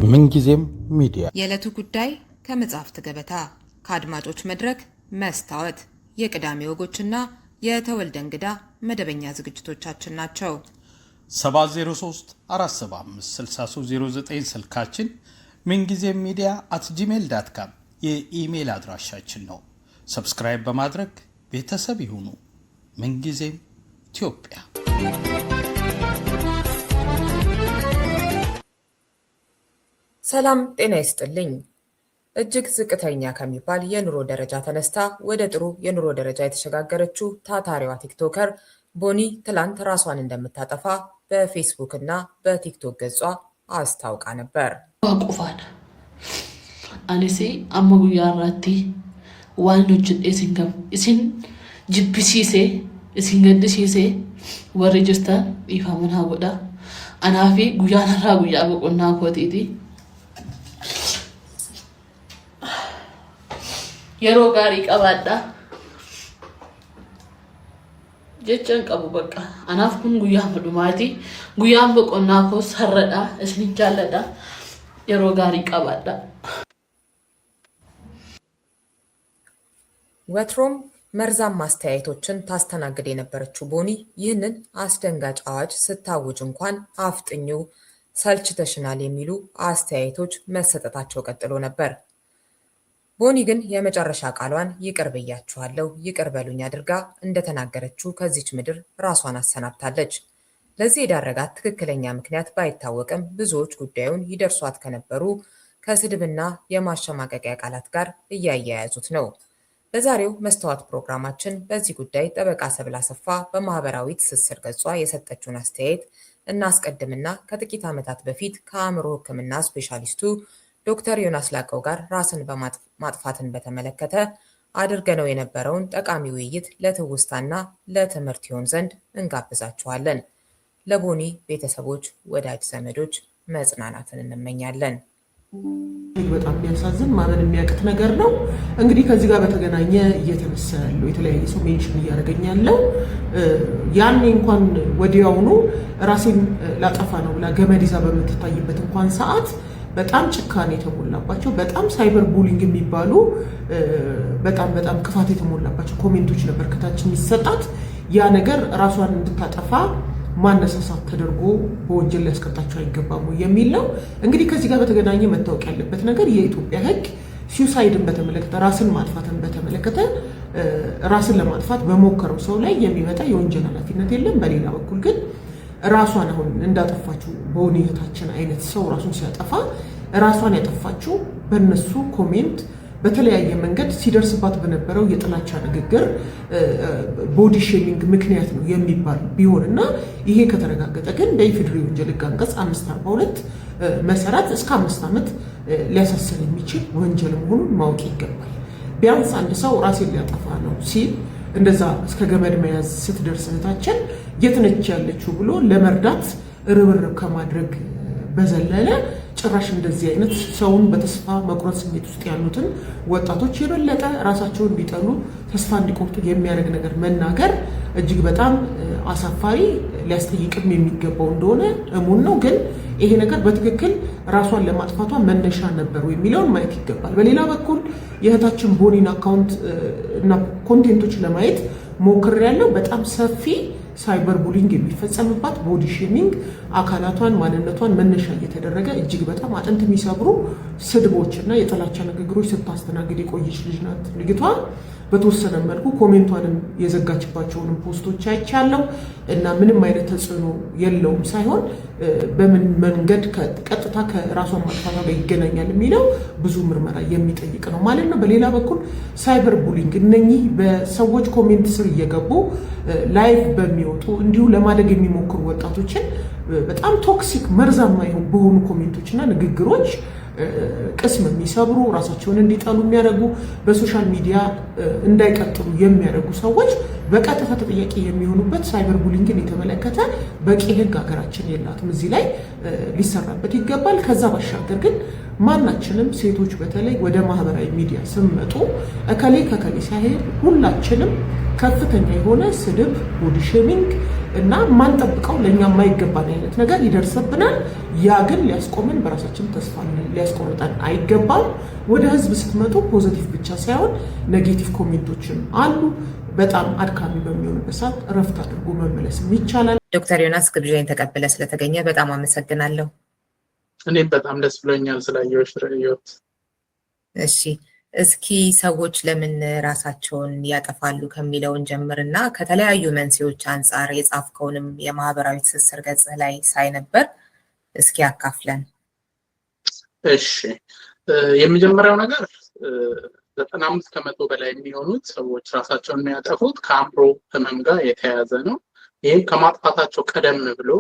ምንጊዜም ሚዲያ የዕለቱ ጉዳይ ከመጽሐፍት ገበታ ከአድማጮች መድረክ መስታወት የቅዳሜ ወጎችና የተወልደ እንግዳ መደበኛ ዝግጅቶቻችን ናቸው። 703 475 6309 ስልካችን ምንጊዜም ሚዲያ @gmail.com የኢሜል አድራሻችን ነው። ሰብስክራይብ በማድረግ ቤተሰብ ይሁኑ። ምንጊዜም ኢትዮጵያ። ሰላም ጤና ይስጥልኝ። እጅግ ዝቅተኛ ከሚባል የኑሮ ደረጃ ተነስታ ወደ ጥሩ የኑሮ ደረጃ የተሸጋገረችው ታታሪዋ ቲክቶከር ቦኒ ትላንት ራሷን እንደምታጠፋ በፌስቡክ እና በቲክቶክ ገጿ አስታውቃ ነበር። ዋቁፋን አኔሴ አመጉያራቲ ዋኖችን ኤሲንገም ኢሲን ጅብሲሴ ኢሲንገድሲሴ ወሬጅስታ ኢፋሙን ሀጎዳ አናፊ ጉያናራ ጉያ በቆና ኮቲቲ የሮ ጋሪ ቀባዳ ጀቸን ቀቡ በቃ አናፍ ኩን ጉያ መዱማቲ ጉያም በቆና ኮ ሰረዳ እስንቻለዳ የሮ ጋሪ ቀባዳ። ወትሮም መርዛማ አስተያየቶችን ታስተናግድ የነበረችው ቦኒ ይህንን አስደንጋጭ አዋጅ ስታውጅ እንኳን አፍጥኙ ሰልችተሽናል የሚሉ አስተያየቶች መሰጠታቸው ቀጥሎ ነበር። ቦኒ ግን የመጨረሻ ቃሏን ይቅር ብያችኋለሁ ይቅር በሉኝ አድርጋ እንደተናገረችው ከዚች ምድር ራሷን አሰናብታለች። ለዚህ የዳረጋት ትክክለኛ ምክንያት ባይታወቅም ብዙዎች ጉዳዩን ይደርሷት ከነበሩ ከስድብና የማሸማቀቂያ ቃላት ጋር እያያያዙት ነው። በዛሬው መስታወት ፕሮግራማችን በዚህ ጉዳይ ጠበቃ ሰብለ አሰፋ በማህበራዊ ትስስር ገጿ የሰጠችውን አስተያየት እናስቀድምና ከጥቂት ዓመታት በፊት ከአእምሮ ሕክምና ስፔሻሊስቱ ዶክተር ዮናስ ላቀው ጋር ራስን በማጥፋትን በተመለከተ አድርገነው የነበረውን ጠቃሚ ውይይት ለትውስታና ለትምህርት ይሆን ዘንድ እንጋብዛችኋለን። ለቦኒ ቤተሰቦች፣ ወዳጅ ዘመዶች መጽናናትን እንመኛለን። በጣም የሚያሳዝን ማመን የሚያቅት ነገር ነው። እንግዲህ ከዚህ ጋር በተገናኘ እየተነሳ ያለው የተለያየ ሰው ሜንሽን እያደረገኝ ያለው ያኔ እንኳን ወዲያውኑ ራሴን ላጠፋ ነው ብላ ገመድ ይዛ በምትታይበት እንኳን ሰዓት በጣም ጭካኔ የተሞላባቸው በጣም ሳይበር ቡሊንግ የሚባሉ በጣም ክፋት የተሞላባቸው ኮሜንቶች ነበር ከታች የሚሰጣት። ያ ነገር ራሷን እንድታጠፋ ማነሳሳት ተደርጎ በወንጀል ሊያስቀጣቸው አይገባም የሚል ነው። እንግዲህ ከዚህ ጋር በተገናኘ መታወቅ ያለበት ነገር የኢትዮጵያ ሕግ ሱሳይድን በተመለከተ ራስን ማጥፋትን በተመለከተ ራስን ለማጥፋት በሞከረው ሰው ላይ የሚመጣ የወንጀል ኃላፊነት የለም። በሌላ በኩል ግን ራሷን አሁን እንዳጠፋችው በሁኔታችን አይነት ሰው ራሱን ሲያጠፋ ራሷን ያጠፋችው በእነሱ ኮሜንት በተለያየ መንገድ ሲደርስባት በነበረው የጥላቻ ንግግር ቦዲ ሼሚንግ ምክንያት ነው የሚባል ቢሆንና ይሄ ከተረጋገጠ ግን በኢፌዴሪ ወንጀል ሕግ አንቀጽ 542 መሰረት እስከ 5 ዓመት ሊያሳስር የሚችል ወንጀል መሆኑን ማወቅ ይገባል። ቢያንስ አንድ ሰው ራሴን ሊያጠፋ ነው ሲል እንደዛ እስከ ገመድ መያዝ ስትደርስ እህታችን የት ነች ያለችው ብሎ ለመርዳት ርብርብ ከማድረግ በዘለለ ጭራሽ እንደዚህ አይነት ሰውን በተስፋ መቁረጥ ስሜት ውስጥ ያሉትን ወጣቶች የበለጠ ራሳቸውን እንዲጠሉ ተስፋ እንዲቆርጡ የሚያደርግ ነገር መናገር እጅግ በጣም አሳፋሪ ሊያስጠይቅም የሚገባው እንደሆነ እሙን ነው። ግን ይሄ ነገር በትክክል ራሷን ለማጥፋቷ መነሻ ነበሩ የሚለውን ማየት ይገባል። በሌላ በኩል የእህታችን ቦኒን አካውንት እና ኮንቴንቶች ለማየት ሞክሬያለሁ። በጣም ሰፊ ሳይበር ቡሊንግ የሚፈጸምባት ቦዲ ሼሚንግ አካላቷን ማንነቷን መነሻ እየተደረገ እጅግ በጣም አጥንት የሚሰብሩ ስድቦችና የጥላቻ ንግግሮች ስታስተናግድ የቆየች ልጅ ናት ልጅቷ። በተወሰነ መልኩ ኮሜንቷንም የዘጋችባቸውን ፖስቶች አይቻለሁ እና ምንም አይነት ተጽዕኖ የለውም ሳይሆን በምን መንገድ ቀጥታ ከራሷን ማጥፋቷ ጋር ይገናኛል የሚለው ብዙ ምርመራ የሚጠይቅ ነው ማለት ነው። በሌላ በኩል ሳይበር ቡሊንግ እነኚህ በሰዎች ኮሜንት ስር እየገቡ ላይቭ በሚወጡ እንዲሁ ለማደግ የሚሞክሩ ወጣቶችን በጣም ቶክሲክ መርዛማ በሆኑ ኮሜንቶችና ንግግሮች ቅስም የሚሰብሩ ራሳቸውን እንዲጠሉ የሚያደርጉ በሶሻል ሚዲያ እንዳይቀጥሉ የሚያደርጉ ሰዎች በቀጥታ ተጠያቂ የሚሆኑበት ሳይበር ቡሊንግን የተመለከተ በቂ ሕግ ሀገራችን የላትም። እዚህ ላይ ሊሰራበት ይገባል። ከዛ ባሻገር ግን ማናችንም ሴቶች በተለይ ወደ ማህበራዊ ሚዲያ ስንመጡ እከሌ ከከሌ ሳይሄድ ሁላችንም ከፍተኛ የሆነ ስድብ፣ ቦዲ ሼሚንግ እና ማንጠብቀው ለኛ የማይገባን አይነት ነገር ይደርስብናል። ያ ግን ሊያስቆመን በራሳችን ተስፋ ሊያስቆርጠን አይገባም። ወደ ህዝብ ስትመጡ ፖዚቲቭ ብቻ ሳይሆን ኔጌቲቭ ኮሜንቶችም አሉ። በጣም አድካሚ በሚሆንበት ሰዓት እረፍት አድርጎ መመለስም ይቻላል። ዶክተር ዮናስ ግብዣን ተቀበለ ስለተገኘ በጣም አመሰግናለሁ። እኔም በጣም ደስ ብሎኛል ስላየሁሽ ርዕዮት። እሺ እስኪ ሰዎች ለምን ራሳቸውን ያጠፋሉ ከሚለውን ጀምርና ከተለያዩ መንስኤዎች አንጻር የጻፍከውንም የማህበራዊ ትስስር ገጽ ላይ ሳይ ነበር፣ እስኪ አካፍለን። እሺ የመጀመሪያው ነገር 95% በላይ የሚሆኑት ሰዎች ራሳቸውን የሚያጠፉት ከአእምሮ ህመም ጋር የተያያዘ ነው። ይህም ከማጥፋታቸው ቀደም ብሎ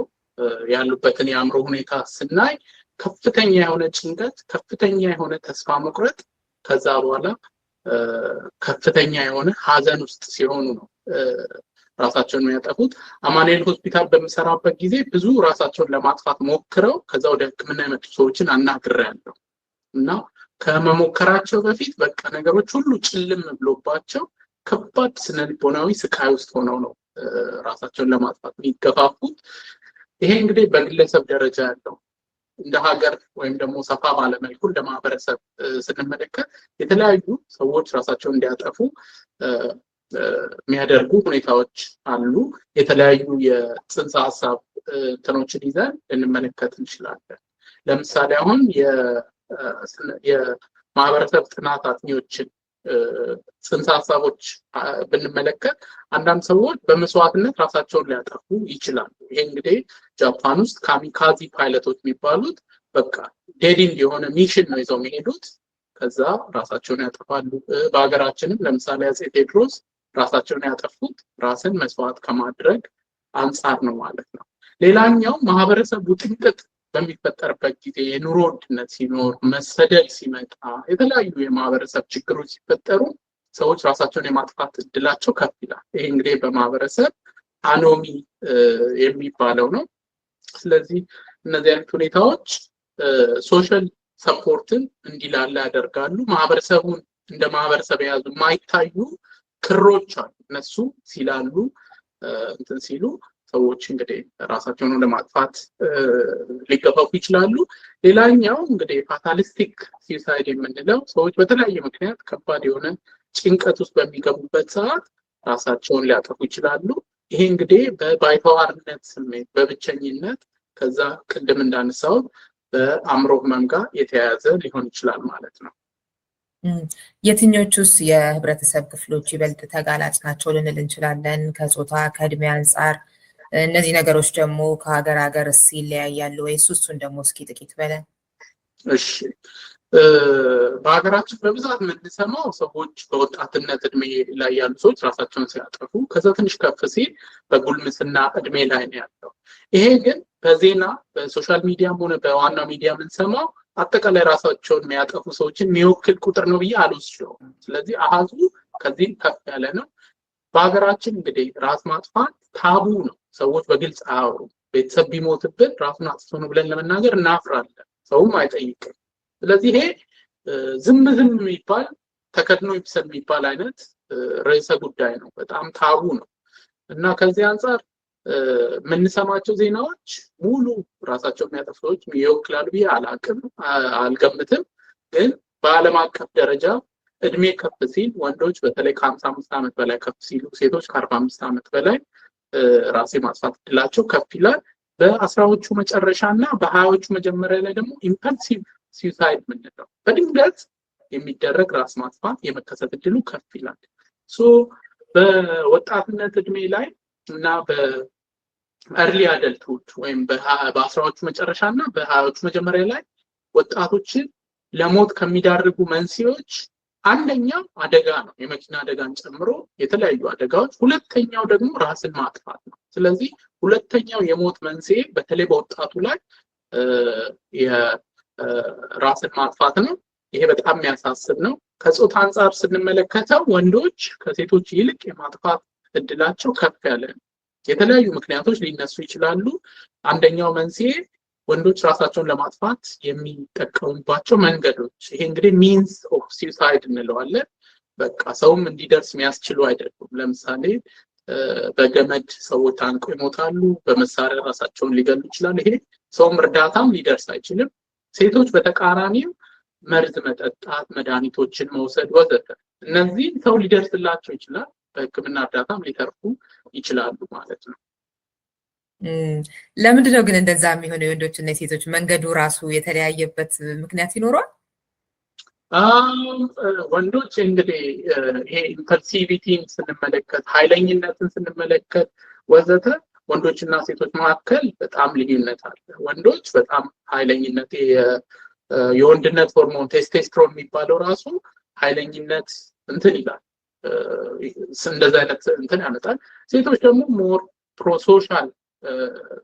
ያሉበትን የአእምሮ ሁኔታ ስናይ ከፍተኛ የሆነ ጭንቀት፣ ከፍተኛ የሆነ ተስፋ መቁረጥ፣ ከዛ በኋላ ከፍተኛ የሆነ ሀዘን ውስጥ ሲሆኑ ነው ራሳቸውን የሚያጠፉት። አማኑኤል ሆስፒታል በምሰራበት ጊዜ ብዙ ራሳቸውን ለማጥፋት ሞክረው ከዛ ወደ ሕክምና የመጡ ሰዎችን አናግሬያለሁ እና ከመሞከራቸው በፊት በቃ ነገሮች ሁሉ ጭልም ብሎባቸው ከባድ ስነልቦናዊ ስቃይ ውስጥ ሆነው ነው ራሳቸውን ለማጥፋት የሚገፋፉት። ይሄ እንግዲህ በግለሰብ ደረጃ ያለው፣ እንደ ሀገር ወይም ደግሞ ሰፋ ባለመልኩ እንደ ማህበረሰብ ስንመለከት የተለያዩ ሰዎች ራሳቸውን እንዲያጠፉ የሚያደርጉ ሁኔታዎች አሉ። የተለያዩ የጽንሰ ሀሳብ እንትኖችን ይዘን ልንመለከት እንችላለን። ለምሳሌ አሁን የማህበረሰብ ጥናት አጥኚዎችን ጽንሰ ሀሳቦች ብንመለከት አንዳንድ ሰዎች በመስዋዕትነት ራሳቸውን ሊያጠፉ ይችላሉ። ይሄ እንግዲህ ጃፓን ውስጥ ካሚካዚ ፓይለቶች የሚባሉት በቃ ዴዲንግ የሆነ ሚሽን ነው ይዘው የሚሄዱት፣ ከዛ ራሳቸውን ያጠፋሉ። በሀገራችንም ለምሳሌ አፄ ቴዎድሮስ ራሳቸውን ያጠፉት ራስን መስዋዕት ከማድረግ አንጻር ነው ማለት ነው። ሌላኛው ማህበረሰብ ውጥንቅጥ በሚፈጠርበት ጊዜ፣ የኑሮ ውድነት ሲኖር፣ መሰደድ ሲመጣ፣ የተለያዩ የማህበረሰብ ችግሮች ሲፈጠሩ ሰዎች ራሳቸውን የማጥፋት እድላቸው ከፍ ይላል። ይሄ እንግዲህ በማህበረሰብ አኖሚ የሚባለው ነው። ስለዚህ እነዚህ አይነት ሁኔታዎች ሶሻል ሰፖርትን እንዲላላ ያደርጋሉ። ማህበረሰቡን እንደ ማህበረሰብ የያዙ የማይታዩ ክሮች አሉ። እነሱ ሲላሉ እንትን ሲሉ ሰዎች እንግዲህ ራሳቸውን ለማጥፋት ሊገፋፉ ይችላሉ። ሌላኛው እንግዲህ ፋታሊስቲክ ሱሳይድ የምንለው ሰዎች በተለያየ ምክንያት ከባድ የሆነ ጭንቀት ውስጥ በሚገቡበት ሰዓት ራሳቸውን ሊያጠፉ ይችላሉ። ይሄ እንግዲህ በባይተዋርነት ስሜት፣ በብቸኝነት፣ ከዛ ቅድም እንዳነሳው በአእምሮ ህመም ጋር የተያያዘ ሊሆን ይችላል ማለት ነው። የትኞቹስ የህብረተሰብ ክፍሎች ይበልጥ ተጋላጭ ናቸው ልንል እንችላለን? ከጾታ፣ ከእድሜ አንጻር እነዚህ ነገሮች ደግሞ ከሀገር ሀገር ይለያያሉ ወይ? እሱን ደግሞ እስኪ ጥቂት በለን። እሺ በሀገራችን በብዛት የምንሰማው ሰዎች በወጣትነት እድሜ ላይ ያሉ ሰዎች ራሳቸውን ሲያጠፉ፣ ከዛ ትንሽ ከፍ ሲል በጉልምስና እድሜ ላይ ነው ያለው። ይሄ ግን በዜና በሶሻል ሚዲያም ሆነ በዋናው ሚዲያ የምንሰማው አጠቃላይ ራሳቸውን የሚያጠፉ ሰዎችን የሚወክል ቁጥር ነው ብዬ አልወስደውም። ስለዚህ አሃዙ ከዚህም ከፍ ያለ ነው። በሀገራችን እንግዲህ ራስ ማጥፋት ታቡ ነው። ሰዎች በግልጽ አያወሩም። ቤተሰብ ቢሞትብን ራሱን አጥፍቶ ነው ብለን ለመናገር እናፍራለን። ሰውም አይጠይቅም። ስለዚህ ይሄ ዝም የሚባል ተከድኖ ይብሰል የሚባል አይነት ርዕሰ ጉዳይ ነው። በጣም ታቡ ነው እና ከዚህ አንጻር የምንሰማቸው ዜናዎች ሙሉ ራሳቸው የሚያጠፉ ሰዎች ይወክላሉ ብዬ አልገምትም። ግን በዓለም አቀፍ ደረጃ እድሜ ከፍ ሲል ወንዶች በተለይ ከ55 ዓመት በላይ ከፍ ሲሉ፣ ሴቶች ከ45 ዓመት በላይ ራስ የማጥፋት እድላቸው ከፍ ይላል። በአስራዎቹ መጨረሻ እና በሀያዎቹ መጀመሪያ ላይ ደግሞ ኢምፐልሲቭ ሱሳይድ ምንለው በድንገት የሚደረግ ራስ ማጥፋት የመከሰት እድሉ ከፍ ይላል። በወጣትነት እድሜ ላይ እና በእርሊ አደልትሁድ ወይም በአስራዎቹ መጨረሻ እና በሀያዎቹ መጀመሪያ ላይ ወጣቶችን ለሞት ከሚዳርጉ መንስኤዎች አንደኛው አደጋ ነው፣ የመኪና አደጋን ጨምሮ የተለያዩ አደጋዎች። ሁለተኛው ደግሞ ራስን ማጥፋት ነው። ስለዚህ ሁለተኛው የሞት መንስኤ በተለይ በወጣቱ ላይ የራስን ማጥፋት ነው። ይሄ በጣም የሚያሳስብ ነው። ከጾታ አንጻር ስንመለከተው ወንዶች ከሴቶች ይልቅ የማጥፋት እድላቸው ከፍ ያለ ነው። የተለያዩ ምክንያቶች ሊነሱ ይችላሉ። አንደኛው መንስኤ ወንዶች ራሳቸውን ለማጥፋት የሚጠቀሙባቸው መንገዶች፣ ይሄ እንግዲህ ሚንስ ኦፍ ሱሳይድ እንለዋለን። በቃ ሰውም እንዲደርስ የሚያስችሉ አይደሉም። ለምሳሌ በገመድ ሰዎች ታንቀው ይሞታሉ፣ በመሳሪያ ራሳቸውን ሊገሉ ይችላሉ። ይሄ ሰውም እርዳታም ሊደርስ አይችልም። ሴቶች በተቃራኒው መርዝ መጠጣት፣ መድኃኒቶችን መውሰድ ወዘተ እነዚህ ሰው ሊደርስላቸው ይችላል፣ በሕክምና እርዳታም ሊተርፉ ይችላሉ ማለት ነው። ለምንድን ነው ግን እንደዛ የሚሆነው? የወንዶችና የሴቶች መንገዱ ራሱ የተለያየበት ምክንያት ይኖረዋል? ወንዶች እንግዲህ ይሄ ኢምፐልሲቪቲን ስንመለከት፣ ኃይለኝነትን ስንመለከት ወዘተ ወንዶችና ሴቶች መካከል በጣም ልዩነት አለ። ወንዶች በጣም ኃይለኝነት የወንድነት ሆርሞን ቴስቴስትሮን የሚባለው ራሱ ኃይለኝነት እንትን ይላል፣ እንደዚህ አይነት እንትን ያመጣል። ሴቶች ደግሞ ሞር ፕሮሶሻል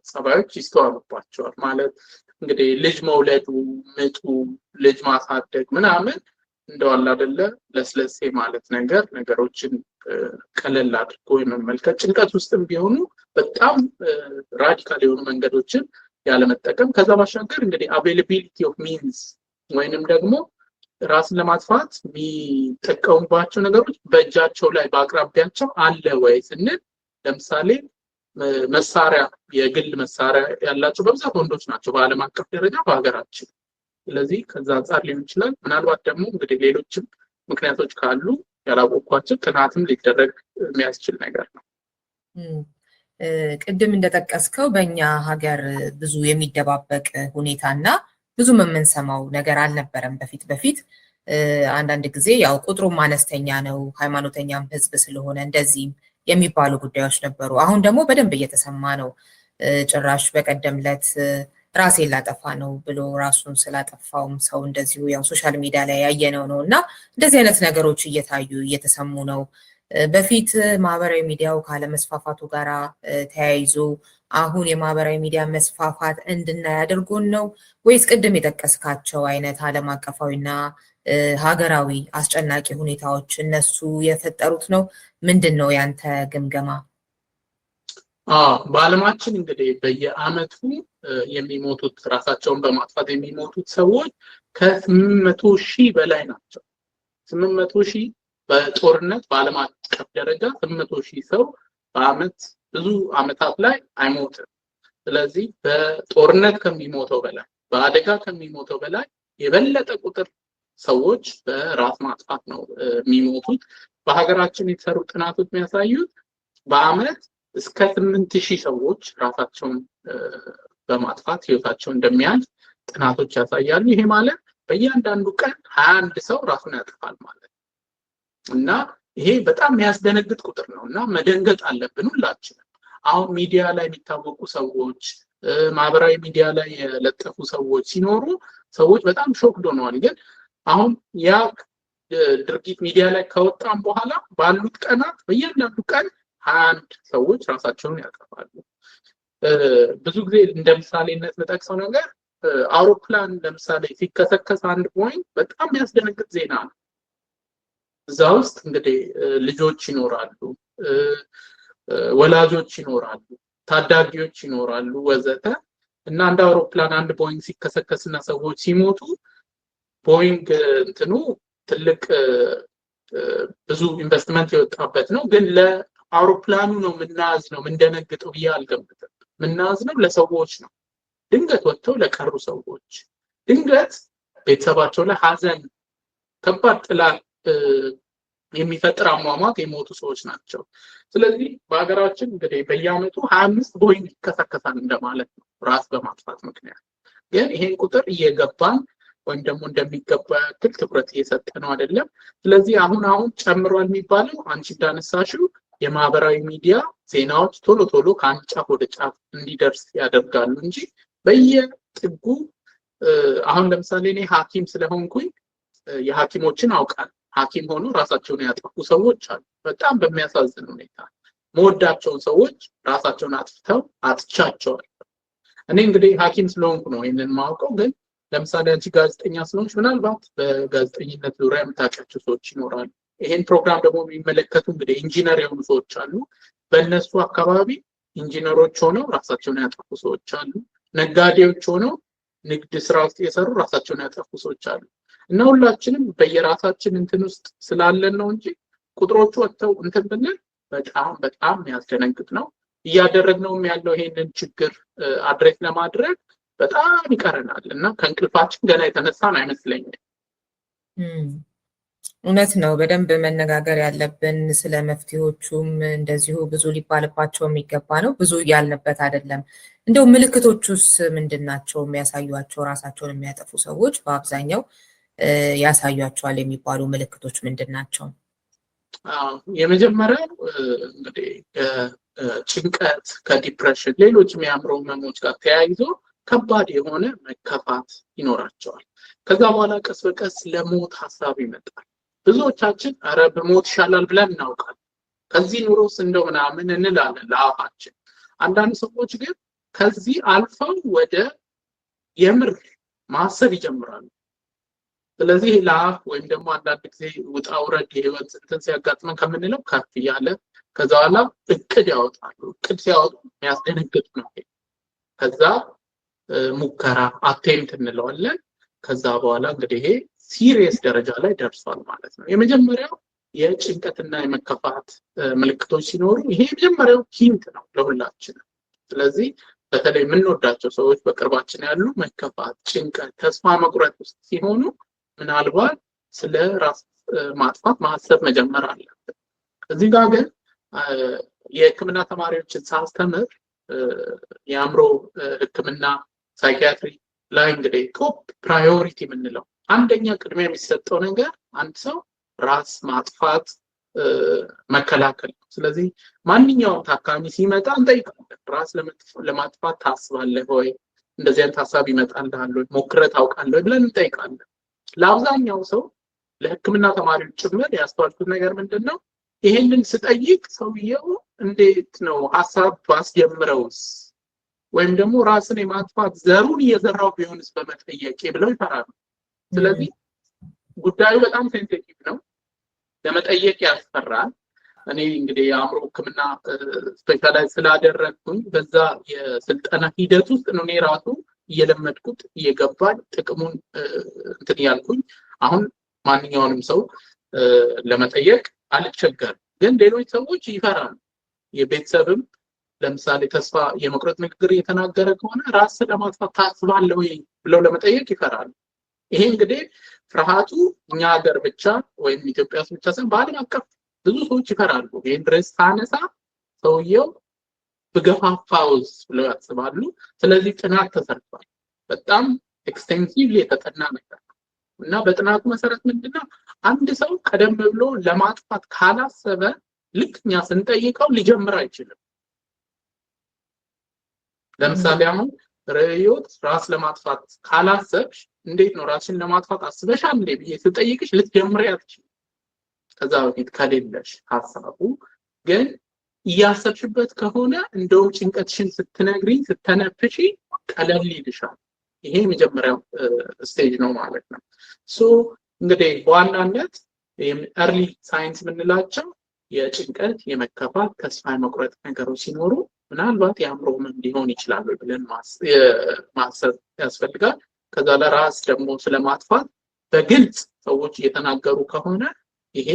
ጸባዮች ይስተዋሉባቸዋል። ማለት እንግዲህ ልጅ መውለዱ፣ ምጡ፣ ልጅ ማሳደግ ምናምን እንደዋል አይደለ ለስለሴ ማለት ነገሮችን ቀለል አድርጎ የመመልከት ጭንቀት ውስጥም ቢሆኑ በጣም ራዲካል የሆኑ መንገዶችን ያለመጠቀም። ከዛ ባሻገር እንግዲህ አቬይላቢሊቲ ኦፍ ሚንስ ወይንም ደግሞ ራስን ለማጥፋት የሚጠቀሙባቸው ነገሮች በእጃቸው ላይ በአቅራቢያቸው አለ ወይ ስንል ለምሳሌ መሳሪያ፣ የግል መሳሪያ ያላቸው በብዛት ወንዶች ናቸው በዓለም አቀፍ ደረጃ በሀገራችን። ስለዚህ ከዛ አንጻር ሊሆን ይችላል። ምናልባት ደግሞ እንግዲህ ሌሎችም ምክንያቶች ካሉ ያላወቅኳቸው ጥናትም ሊደረግ የሚያስችል ነገር ነው። ቅድም እንደጠቀስከው በእኛ ሀገር ብዙ የሚደባበቅ ሁኔታና ብዙም የምንሰማው ነገር አልነበረም በፊት አንዳንድ ጊዜ ያው ቁጥሩም አነስተኛ ነው፣ ሃይማኖተኛም ህዝብ ስለሆነ እንደዚህም የሚባሉ ጉዳዮች ነበሩ። አሁን ደግሞ በደንብ እየተሰማ ነው። ጭራሽ በቀደም ዕለት ራሴን ላጠፋ ነው ብሎ ራሱን ስላጠፋውም ሰው እንደዚሁ ያው ሶሻል ሚዲያ ላይ ያየነው ነው እና እንደዚህ አይነት ነገሮች እየታዩ እየተሰሙ ነው። በፊት ማህበራዊ ሚዲያው ካለመስፋፋቱ ጋራ ተያይዞ አሁን የማህበራዊ ሚዲያ መስፋፋት እንድናይ አድርጎን ነው ወይስ ቅድም የጠቀስካቸው አይነት ዓለም አቀፋዊና ሀገራዊ አስጨናቂ ሁኔታዎች እነሱ የፈጠሩት ነው? ምንድን ነው ያንተ ግምገማ? በዓለማችን እንግዲህ በየአመቱ የሚሞቱት ራሳቸውን በማጥፋት የሚሞቱት ሰዎች ከ800,000 በላይ ናቸው። 800,000 በጦርነት በዓለም አቀፍ ደረጃ 800,000 ሰው በአመት ብዙ አመታት ላይ አይሞትም። ስለዚህ በጦርነት ከሚሞተው በላይ በአደጋ ከሚሞተው በላይ የበለጠ ቁጥር ሰዎች በራስ ማጥፋት ነው የሚሞቱት። በሀገራችን የተሰሩ ጥናቶች የሚያሳዩት በአመት እስከ 8,000 ሰዎች ራሳቸውን በማጥፋት ህይወታቸውን እንደሚያልፍ ጥናቶች ያሳያሉ። ይሄ ማለት በእያንዳንዱ ቀን 21 ሰው ራሱን ያጠፋል ማለት እና ይሄ በጣም የሚያስደነግጥ ቁጥር ነው እና መደንገጥ አለብን ሁላችንም። አሁን ሚዲያ ላይ የሚታወቁ ሰዎች፣ ማህበራዊ ሚዲያ ላይ የለጠፉ ሰዎች ሲኖሩ ሰዎች በጣም ሾክድ ሆነዋል። ግን አሁን ያ ድርጊት ሚዲያ ላይ ከወጣም በኋላ ባሉት ቀናት በእያንዳንዱ ቀን 21 ሰዎች ራሳቸውን ያጠፋሉ። ብዙ ጊዜ እንደ ምሳሌነት የምጠቅሰው ነገር አውሮፕላን ለምሳሌ ሲከሰከስ አንድ ፖይንት በጣም የሚያስደነግጥ ዜና ነው። እዛ ውስጥ እንግዲህ ልጆች ይኖራሉ፣ ወላጆች ይኖራሉ፣ ታዳጊዎች ይኖራሉ ወዘተ እና አንድ አውሮፕላን አንድ ቦይንግ ሲከሰከስና ሰዎች ሲሞቱ ቦይንግ እንትኑ ትልቅ ብዙ ኢንቨስትመንት የወጣበት ነው። ግን ለአውሮፕላኑ ነው የምናዝነው የምንደነግጠው ብዬ አልገምትም። የምናዝነው ለሰዎች ነው። ድንገት ወጥተው ለቀሩ ሰዎች፣ ድንገት ቤተሰባቸው ላይ ሀዘን ከባድ ጥላ የሚፈጥር አሟሟት የሞቱ ሰዎች ናቸው። ስለዚህ በሀገራችን እንግዲህ በየአመቱ 25 ቦይንግ ይከሰከሳል እንደማለት ነው ራስ በማጥፋት ምክንያት። ግን ይሄን ቁጥር እየገባን ወይም ደግሞ እንደሚገባ ያክል ትኩረት እየሰጠ ነው አይደለም። ስለዚህ አሁን ጨምሯል የሚባለው አንቺ እንዳነሳሽው የማህበራዊ ሚዲያ ዜናዎች ቶሎ ከአንድ ጫፍ ወደ ጫፍ እንዲደርስ ያደርጋሉ እንጂ በየጥጉ አሁን ለምሳሌ እኔ ሐኪም ስለሆንኩኝ የሐኪሞችን አውቃለሁ። ሐኪም ሆኖ ራሳቸውን ያጠፉ ሰዎች አሉ። በጣም በሚያሳዝን ሁኔታ መወዳቸውን ሰዎች ራሳቸውን አጥፍተው አጥቻቸዋል። እኔ እንግዲህ ሐኪም ስለሆንኩ ነው ይሄንን ማውቀው። ግን ለምሳሌ አንቺ ጋዜጠኛ ስለሆንሽ ምናልባት በጋዜጠኝነት ዙሪያ የምታውቂያቸው ሰዎች ይኖራሉ። ይሄን ፕሮግራም ደግሞ የሚመለከቱ እንግዲህ ኢንጂነር የሆኑ ሰዎች አሉ። በእነሱ አካባቢ ኢንጂነሮች ሆነው ራሳቸውን ያጠፉ ሰዎች አሉ። ነጋዴዎች ሆነው ንግድ ስራ ውስጥ የሰሩ ራሳቸውን ያጠፉ ሰዎች አሉ። እና ሁላችንም በየራሳችን እንትን ውስጥ ስላለን ነው እንጂ ቁጥሮቹ ወጥተው እንትን ብንል በጣም በጣም የሚያስደነግጥ ነው። እያደረግነውም ያለው ይሄንን ችግር አድሬስ ለማድረግ በጣም ይቀረናል እና ከእንቅልፋችን ገና የተነሳን አይመስለኝም። እውነት ነው። በደንብ መነጋገር ያለብን ስለ መፍትሄዎቹም እንደዚሁ ብዙ ሊባልባቸው የሚገባ ነው። ብዙ እያልንበት አይደለም። እንደው ምልክቶቹስ ምንድን ናቸው? የሚያሳዩቸው ራሳቸውን የሚያጠፉ ሰዎች በአብዛኛው ያሳዩቸዋል የሚባሉ ምልክቶች ምንድን ናቸው? የመጀመሪያው እንግዲህ ጭንቀት ከዲፕሬሽን ሌሎች የሚያምሩ ህመሞች ጋር ተያይዞ ከባድ የሆነ መከፋት ይኖራቸዋል። ከዛ በኋላ ቀስ በቀስ ለሞት ሀሳብ ይመጣል። ብዙዎቻችን ኧረ በሞት ይሻላል ብለን እናውቃለን። ከዚህ ኑሮስ እንደው ምናምን እንላለን ለአፋችን። አንዳንድ ሰዎች ግን ከዚህ አልፈው ወደ የምር ማሰብ ይጀምራሉ። ስለዚህ ለአፍ ወይም ደግሞ አንዳንድ ጊዜ ውጣ ውረድ የህይወት እንትን ሲያጋጥመን ከምንለው ከፍ እያለ ከዛ በኋላ እቅድ ያወጣሉ። እቅድ ሲያወጡ የሚያስደነግጥ ነው። ከዛ ሙከራ አቴምፕት እንለዋለን። ከዛ በኋላ እንግዲህ ይሄ ሲሪየስ ደረጃ ላይ ደርሷል ማለት ነው። የመጀመሪያው የጭንቀትና የመከፋት ምልክቶች ሲኖሩ ይሄ የመጀመሪያው ሂንት ነው ለሁላችንም። ስለዚህ በተለይ የምንወዳቸው ሰዎች በቅርባችን ያሉ መከፋት፣ ጭንቀት፣ ተስፋ መቁረጥ ውስጥ ሲሆኑ ምናልባት ስለ ራስ ማጥፋት ማሰብ መጀመር አለብን። እዚህ ጋር ግን የህክምና ተማሪዎችን ሳስተምር የአእምሮ ህክምና ሳይኪያትሪ ላይ እንግዲህ ቶፕ ፕራዮሪቲ የምንለው አንደኛ ቅድሚያ የሚሰጠው ነገር አንድ ሰው ራስ ማጥፋት መከላከል ነው። ስለዚህ ማንኛውም ታካሚ ሲመጣ እንጠይቃለን፣ ራስ ለማጥፋት ታስባለህ ወይ? እንደዚህ አይነት ሀሳብ ይመጣልሃል ወይ? ሞክረህ ታውቃለህ ወይ ብለን እንጠይቃለን። ለአብዛኛው ሰው ለህክምና ተማሪዎች ጭምር ያስተዋልኩት ነገር ምንድን ነው? ይሄንን ስጠይቅ ሰውየው እንዴት ነው ሀሳብ ባስጀምረውስ ወይም ደግሞ ራስን የማጥፋት ዘሩን እየዘራው ቢሆንስ በመጠየቄ ብለው ይፈራሉ። ስለዚህ ጉዳዩ በጣም ሴንሲቲቭ ነው፣ ለመጠየቅ ያስፈራል። እኔ እንግዲህ የአእምሮ ህክምና ስፔሻላይዝ ስላደረግኩኝ በዛ የስልጠና ሂደት ውስጥ ነው እኔ ራሱ እየለመድኩት እየገባኝ ጥቅሙን እንትን ያልኩኝ። አሁን ማንኛውንም ሰው ለመጠየቅ አልቸገርም። ግን ሌሎች ሰዎች ይፈራሉ። የቤተሰብም ለምሳሌ ተስፋ የመቁረጥ ንግግር እየተናገረ ከሆነ ራስ ለማጥፋት ታስባለህ ወይ ብለው ለመጠየቅ ይፈራሉ። ይሄ እንግዲህ ፍርሃቱ እኛ ሀገር ብቻ ወይም ኢትዮጵያ ውስጥ ብቻ ሳይሆን በዓለም አቀፍ ብዙ ሰዎች ይፈራሉ። ይሄን ድረስ ሳነሳ ሰውየው በገፋፋውስ ብለው ያስባሉ። ስለዚህ ጥናት ተሰርቷል። በጣም ኤክስቴንሲቭሊ የተጠና ነገር ነው እና በጥናቱ መሰረት ምንድነው አንድ ሰው ቀደም ብሎ ለማጥፋት ካላሰበ ልክ እኛ ስንጠይቀው ሊጀምር አይችልም። ለምሳሌ አሁን ርዕዮት ራስ ለማጥፋት ካላሰብሽ እንዴት ነው ራስሽን ለማጥፋት አስበሻል እንዴ ብዬ ስጠይቅሽ ልትጀምሪ አትችይም። ከዛ በፊት ከሌለሽ ሀሳቡ ግን እያሰብሽበት ከሆነ እንደውም ጭንቀትሽን ስትነግሪኝ ስተነፍሺ ቀለል ይልሻል። ይሄ የመጀመሪያው ስቴጅ ነው ማለት ነው። ሶ እንግዲህ በዋናነት ኤርሊ ሳይንስ የምንላቸው የጭንቀት የመከፋት ተስፋ የመቁረጥ ነገሮች ሲኖሩ ምናልባት የአእምሮ ህመም ሊሆን ይችላል ብለን ማሰብ ያስፈልጋል። ከዛ ለራስ ደግሞ ስለማጥፋት በግልጽ ሰዎች እየተናገሩ ከሆነ ይሄ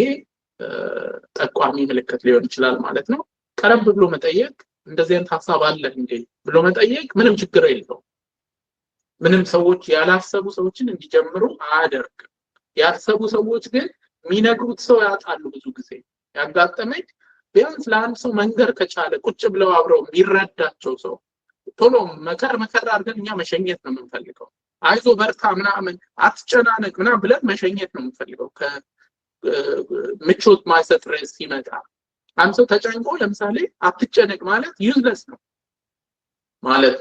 ጠቋሚ ምልክት ሊሆን ይችላል ማለት ነው። ቀረብ ብሎ መጠየቅ እንደዚህ አይነት ሀሳብ አለ እንዴ ብሎ መጠየቅ ምንም ችግር የለውም። ምንም ሰዎች ያላሰቡ ሰዎችን እንዲጀምሩ አያደርግም። ያሰቡ ሰዎች ግን የሚነግሩት ሰው ያጣሉ። ብዙ ጊዜ ያጋጠመኝ ቢያንስ ለአንድ ሰው መንገር ከቻለ ቁጭ ብለው አብረው የሚረዳቸው ሰው ቶሎ መከር አድርገን እኛ መሸኘት ነው የምንፈልገው። አይዞ በርታ ምናምን አትጨናነቅ ምናምን ብለን መሸኘት ነው የምንፈልገው። ምቾት ማይሰጥ ርዕስ ሲመጣ አንድ ሰው ተጨንቆ ለምሳሌ አትጨነቅ ማለት ዩዝለስ ነው ማለት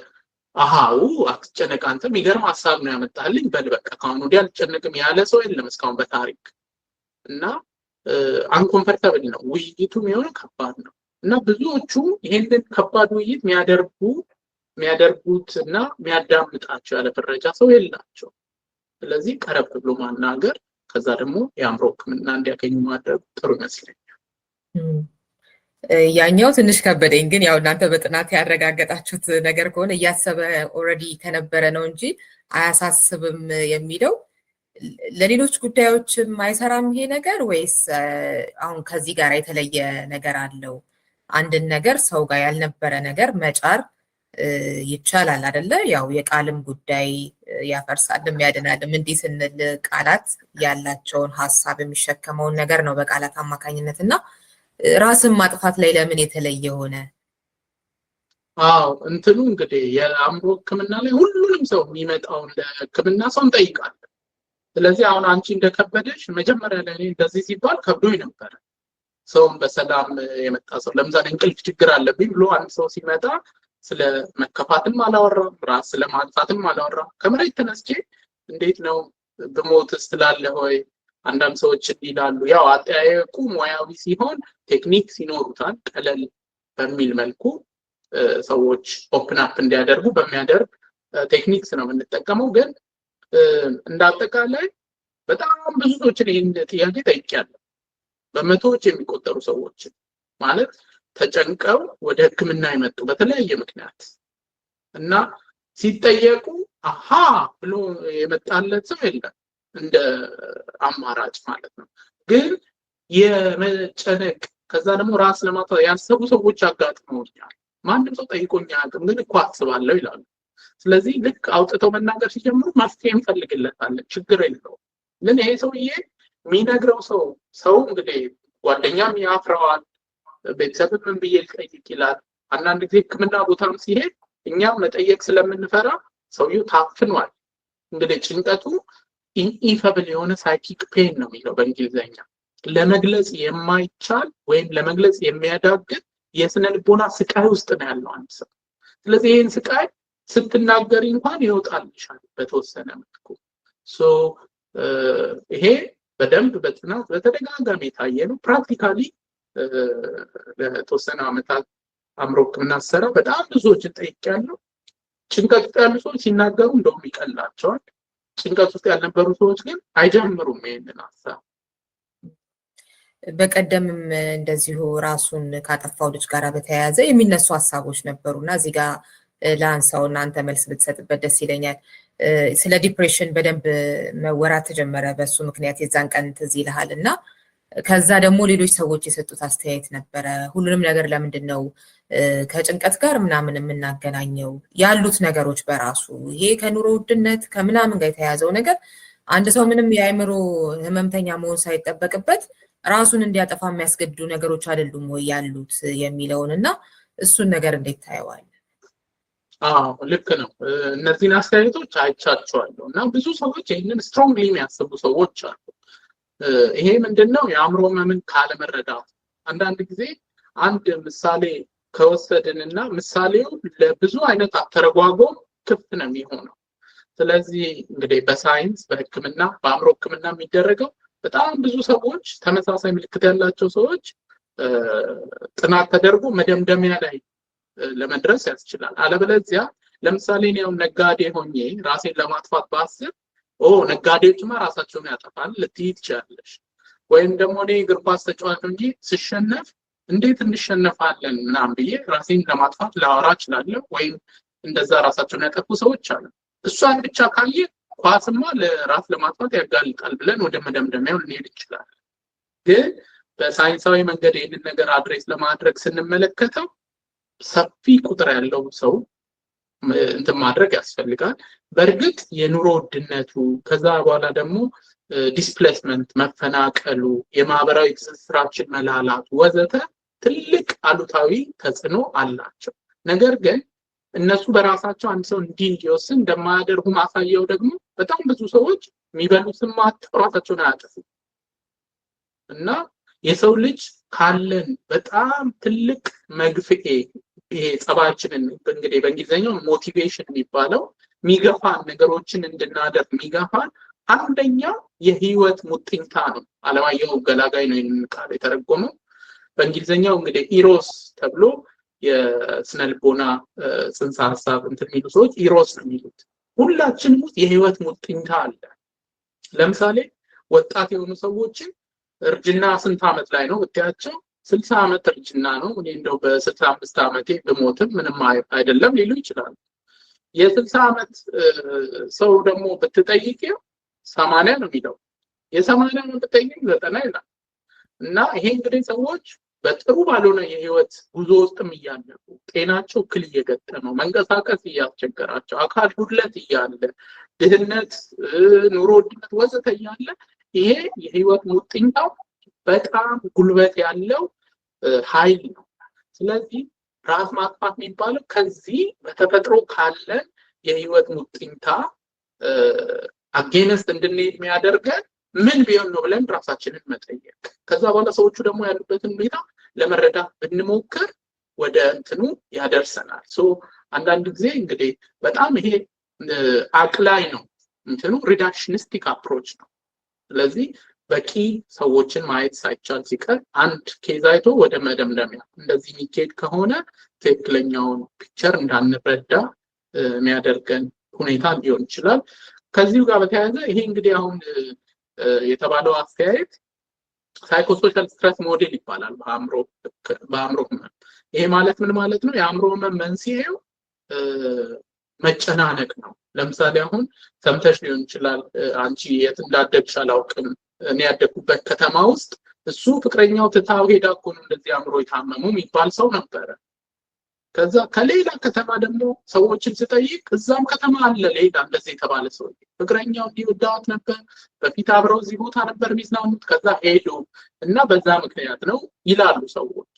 አሃው አትጨነቅ አንተ የሚገርም ሀሳብ ነው ያመጣልኝ በል በቃ ካሁን ወዲያ አልጨነቅም ያለ ሰው የለም እስካሁን በታሪክ እና አንኮምፈርተብል ነው ውይይቱ የሚሆነው ከባድ ነው እና ብዙዎቹ ይሄንን ከባድ ውይይት የሚያደርጉት እና የሚያዳምጣቸው ያለ ፍረጃ ሰው የላቸው። ስለዚህ ቀረብ ብሎ ማናገር ከዛ ደግሞ የአእምሮ ህክምና እንዲያገኙ ማድረግ ጥሩ ይመስለኛል። ያኛው ትንሽ ከበደኝ፣ ግን ያው እናንተ በጥናት ያረጋገጣችሁት ነገር ከሆነ እያሰበ ኦልሬዲ ከነበረ ነው እንጂ አያሳስብም የሚለው ለሌሎች ጉዳዮችም አይሰራም ይሄ ነገር ወይስ አሁን ከዚህ ጋር የተለየ ነገር አለው? አንድን ነገር ሰው ጋር ያልነበረ ነገር መጫር ይቻላል አይደለ? ያው የቃልም ጉዳይ ያፈርሳልም ያድናልም። እንዲህ ስንል ቃላት ያላቸውን ሀሳብ የሚሸከመውን ነገር ነው በቃላት አማካኝነት እና ራስን ማጥፋት ላይ ለምን የተለየ ሆነ? አዎ እንትኑ እንግዲህ የአእምሮ ሕክምና ላይ ሁሉንም ሰው የሚመጣውን ለሕክምና ሰው እንጠይቃለን። ስለዚህ አሁን አንቺ እንደከበደሽ መጀመሪያ ላይ እንደዚህ ሲባል ከብዶኝ ነበር። ሰውን በሰላም የመጣ ሰው ለምሳሌ እንቅልፍ ችግር አለብኝ ብሎ አንድ ሰው ሲመጣ ስለ መከፋትም አላወራም፣ ራስ ስለማጥፋትም አላወራም። ከመሬት ተነስቼ እንዴት ነው ብሞትስ ትላለህ ወይ? አንዳንድ ሰዎች ይላሉ። ያው አጠያየቁ ሙያዊ ሲሆን ቴክኒክ ይኖሩታል። ቀለል በሚል መልኩ ሰዎች ኦፕን አፕ እንዲያደርጉ በሚያደርግ ቴክኒክስ ነው የምንጠቀመው። ግን እንዳጠቃላይ በጣም ብዙ ሰዎችን ይህን ጥያቄ ጠይቄያለሁ። በመቶዎች የሚቆጠሩ ሰዎችን ማለት ተጨንቀው ወደ ሕክምና የመጡ በተለያየ ምክንያት እና ሲጠየቁ አሃ ብሎ የመጣለት ሰው የለም እንደ አማራጭ ማለት ነው። ግን የመጨነቅ ከዛ ደግሞ ራስ ለማጥፋት ያሰቡ ሰዎች አጋጥመውኛል። ማንም ሰው ጠይቆኝ አያውቅም፣ ግን እኮ አስባለሁ ይላሉ። ስለዚህ ልክ አውጥተው መናገር ሲጀምሩ መፍትሄ እንፈልግለታለን፣ ችግር የለውም። ግን ይሄ ሰውዬ የሚነግረው ሰው እንግዲህ ጓደኛም ያፍረዋል፣ ቤተሰብም ምን ብዬ ልጠይቅ ይላል። አንዳንድ ጊዜ ሕክምና ቦታም ሲሄድ እኛም መጠየቅ ስለምንፈራ ሰውየው ታፍኗል። እንግዲህ ጭንቀቱ ኢንኢፈብል የሆነ ሳይኪክ ፔን ነው የሚለው በእንግሊዝኛ፣ ለመግለጽ የማይቻል ወይም ለመግለጽ የሚያዳግት የስነ ልቦና ስቃይ ውስጥ ነው ያለው አንድ ሰው። ስለዚህ ይህን ስቃይ ስትናገሪ እንኳን ይወጣልሻል በተወሰነ መልኩ። ይሄ በደንብ በጥናት በተደጋጋሚ የታየ ነው። ፕራክቲካሊ ለተወሰነ ዓመታት አእምሮ ሕክምና ስሰራ በጣም ብዙዎችን ጠይቄያለሁ። ጭንቀት ውስጥ ያሉ ሰዎች ሲናገሩ እንደውም ይቀላቸዋል። ጭንቀት ውስጥ ያልነበሩ ሰዎች ግን አይጀምሩም ይሄንን ሀሳብ። በቀደምም እንደዚሁ ራሱን ካጠፋው ልጅ ጋር በተያያዘ የሚነሱ ሀሳቦች ነበሩና እዚህ ጋር ለአንሳው እናንተ መልስ ብትሰጥበት ደስ ይለኛል። ስለ ዲፕሬሽን በደንብ መወራት ተጀመረ በሱ ምክንያት የዛን ቀን ትዝ ይልሃል። እና ከዛ ደግሞ ሌሎች ሰዎች የሰጡት አስተያየት ነበረ። ሁሉንም ነገር ለምንድን ነው ከጭንቀት ጋር ምናምን የምናገናኘው? ያሉት ነገሮች በራሱ ይሄ ከኑሮ ውድነት ከምናምን ጋር የተያያዘው ነገር አንድ ሰው ምንም የአእምሮ ህመምተኛ መሆን ሳይጠበቅበት ራሱን እንዲያጠፋ የሚያስገድዱ ነገሮች አይደሉም ወይ ያሉት የሚለውን እና እሱን ነገር እንዴት ታየዋል? አዎ ልክ ነው። እነዚህን አስተያየቶች አይቻቸዋለሁ እና ብዙ ሰዎች ይህንን ስትሮንግሊ የሚያስቡ ሰዎች አሉ። ይሄ ምንድነው? የአእምሮ ህመምን ካለመረዳት። አንዳንድ ጊዜ አንድ ምሳሌ ከወሰድንና ምሳሌው ለብዙ አይነት አተረጓጎም ክፍት ነው የሚሆነው። ስለዚህ እንግዲህ በሳይንስ በሕክምና በአእምሮ ሕክምና የሚደረገው በጣም ብዙ ሰዎች ተመሳሳይ ምልክት ያላቸው ሰዎች ጥናት ተደርጎ መደምደሚያ ላይ ለመድረስ ያስችላል። አለበለዚያ ለምሳሌ እኔ ያው ነጋዴ ሆኜ ራሴን ለማጥፋት ባስብ ነጋዴዎችማ ራሳቸውን ያጠፋል ልትይ ትችላለሽ። ወይም ደግሞ እኔ እግር ኳስ ተጫዋች እንጂ ስሸነፍ እንዴት እንሸነፋለን ምናምን ብዬ ራሴን ለማጥፋት ላወራ እችላለሁ። ወይም እንደዛ ራሳቸውን ያጠፉ ሰዎች አሉ። እሷን ብቻ ካየ ኳስማ ለራስ ለማጥፋት ያጋልጣል ብለን ወደ መደምደሚያው ልንሄድ እንችላለን። ግን በሳይንሳዊ መንገድ ይህንን ነገር አድሬስ ለማድረግ ስንመለከተው ሰፊ ቁጥር ያለው ሰው እንትን ማድረግ ያስፈልጋል። በእርግጥ የኑሮ ውድነቱ ከዛ በኋላ ደግሞ ዲስፕሌስመንት መፈናቀሉ፣ የማህበራዊ ትስስራችን መላላቱ ወዘተ ትልቅ አሉታዊ ተጽዕኖ አላቸው። ነገር ግን እነሱ በራሳቸው አንድ ሰው እንዲህ እንዲወስን እንደማያደርጉ ማሳየው ደግሞ በጣም ብዙ ሰዎች የሚበሉትን ማጥተው ራሳቸውን አያጠፉም። እና የሰው ልጅ ካለን በጣም ትልቅ መግፍኤ ይሄ ጸባያችንን እንግዲህ በእንግሊዝኛው ሞቲቬሽን የሚባለው የሚገፋን ነገሮችን እንድናደርግ የሚገፋን አንደኛው የህይወት ሙጥኝታ ነው። አለማየሁ ገላጋይ ነው ይህንን ቃል የተረጎመው። በእንግሊዝኛው እንግዲህ ኢሮስ ተብሎ የስነ ልቦና ጽንሰ ሀሳብ እንትን የሚሉ ሰዎች ኢሮስ ነው የሚሉት። ሁላችንም ውስጥ የህይወት ሙጥኝታ አለ። ለምሳሌ ወጣት የሆኑ ሰዎችን እርጅና ስንት ዓመት ላይ ነው ብትያቸው 60 ዓመት እርጅና ነው፣ እኔ እንደው በ65 ዓመቴ ብሞትም ምንም አይደለም ሊሉ ይችላሉ። የ60 ዓመት ሰው ደግሞ ብትጠይቂው 80 ነው የሚለው፣ የ80 ነው ብትጠይቂው 90 ይላል። እና ይሄ እንግዲህ ሰዎች በጥሩ ባልሆነ የህይወት ጉዞ ውስጥም እያለፉ ጤናቸው እክል እየገጠመው መንቀሳቀስ እያስቸገራቸው አካል ጉድለት እያለ ድህነት፣ ኑሮ ውድነት ወዘተ እያለ ይሄ የህይወት ሙጥኝታው በጣም ጉልበት ያለው ኃይል ነው። ስለዚህ ራስ ማጥፋት የሚባለው ከዚህ በተፈጥሮ ካለን የህይወት ሙጥኝታ አጌንስት እንድንሄድ የሚያደርገን ምን ቢሆን ነው ብለን ራሳችንን መጠየቅ፣ ከዛ በኋላ ሰዎቹ ደግሞ ያሉበትን ሁኔታ ለመረዳት ብንሞክር ወደ እንትኑ ያደርሰናል። አንዳንድ ጊዜ እንግዲህ በጣም ይሄ አቅላይ ነው እንትኑ ሪዳክሽኒስቲክ አፕሮች ነው። ስለዚህ በቂ ሰዎችን ማየት ሳይቻል ሲቀር አንድ ኬዝ አይቶ ወደ መደምደሚያ እንደዚህ የሚኬድ ከሆነ ትክክለኛውን ፒክቸር እንዳንረዳ የሚያደርገን ሁኔታ ሊሆን ይችላል። ከዚሁ ጋር በተያያዘ ይሄ እንግዲህ አሁን የተባለው አስተያየት ሳይኮሶሻል ስትረስ ሞዴል ይባላል በአእምሮ ህመም። ይሄ ማለት ምን ማለት ነው? የአእምሮ ህመም መንስኤው መጨናነቅ ነው። ለምሳሌ አሁን ሰምተሽ ሊሆን ይችላል፣ አንቺ የት እንዳደግሽ አላውቅም፣ እኔ ያደግኩበት ከተማ ውስጥ እሱ ፍቅረኛው ትታው ሄዳ እኮ ነው እንደዚህ አእምሮ የታመሙ የሚባል ሰው ነበረ። ከዛ ከሌላ ከተማ ደግሞ ሰዎችን ስጠይቅ እዛም ከተማ አለ ሌላ እንደዚህ የተባለ ሰው ፍቅረኛው እንዲወዳት ነበር፣ በፊት አብረው እዚህ ቦታ ነበር የሚዝናኑት፣ ከዛ ሄዱ እና በዛ ምክንያት ነው ይላሉ ሰዎች።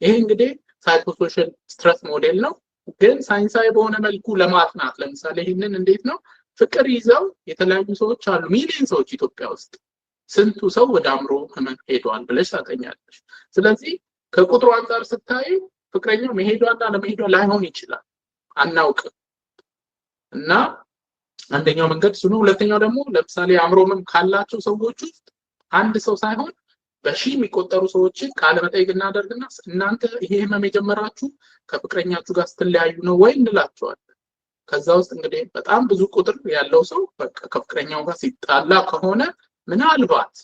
ይሄ እንግዲህ ሳይኮሶሻል ስትረስ ሞዴል ነው። ግን ሳይንሳዊ በሆነ መልኩ ለማጥናት ለምሳሌ ይህንን እንዴት ነው ፍቅር ይዘው የተለያዩ ሰዎች አሉ፣ ሚሊዮን ሰዎች ኢትዮጵያ ውስጥ ስንቱ ሰው ወደ አእምሮ ህመም ሄዷል ብለሽ ታጠኛለሽ። ስለዚህ ከቁጥሩ አንጻር ስታይ ፍቅረኛው መሄዷና ለመሄዷ ላይሆን ይችላል፣ አናውቅም። እና አንደኛው መንገድ እሱ ነው። ሁለተኛው ደግሞ ለምሳሌ አእምሮ ህመም ካላቸው ሰዎች ውስጥ አንድ ሰው ሳይሆን በሺህ የሚቆጠሩ ሰዎችን ቃለ መጠይቅ እናደርግና እናንተ ይሄ ህመም የጀመራችሁ ከፍቅረኛችሁ ጋር ስትለያዩ ነው ወይ እንላቸዋለን። ከዛ ውስጥ እንግዲህ በጣም ብዙ ቁጥር ያለው ሰው በቃ ከፍቅረኛው ጋር ሲጣላ ከሆነ ምናልባት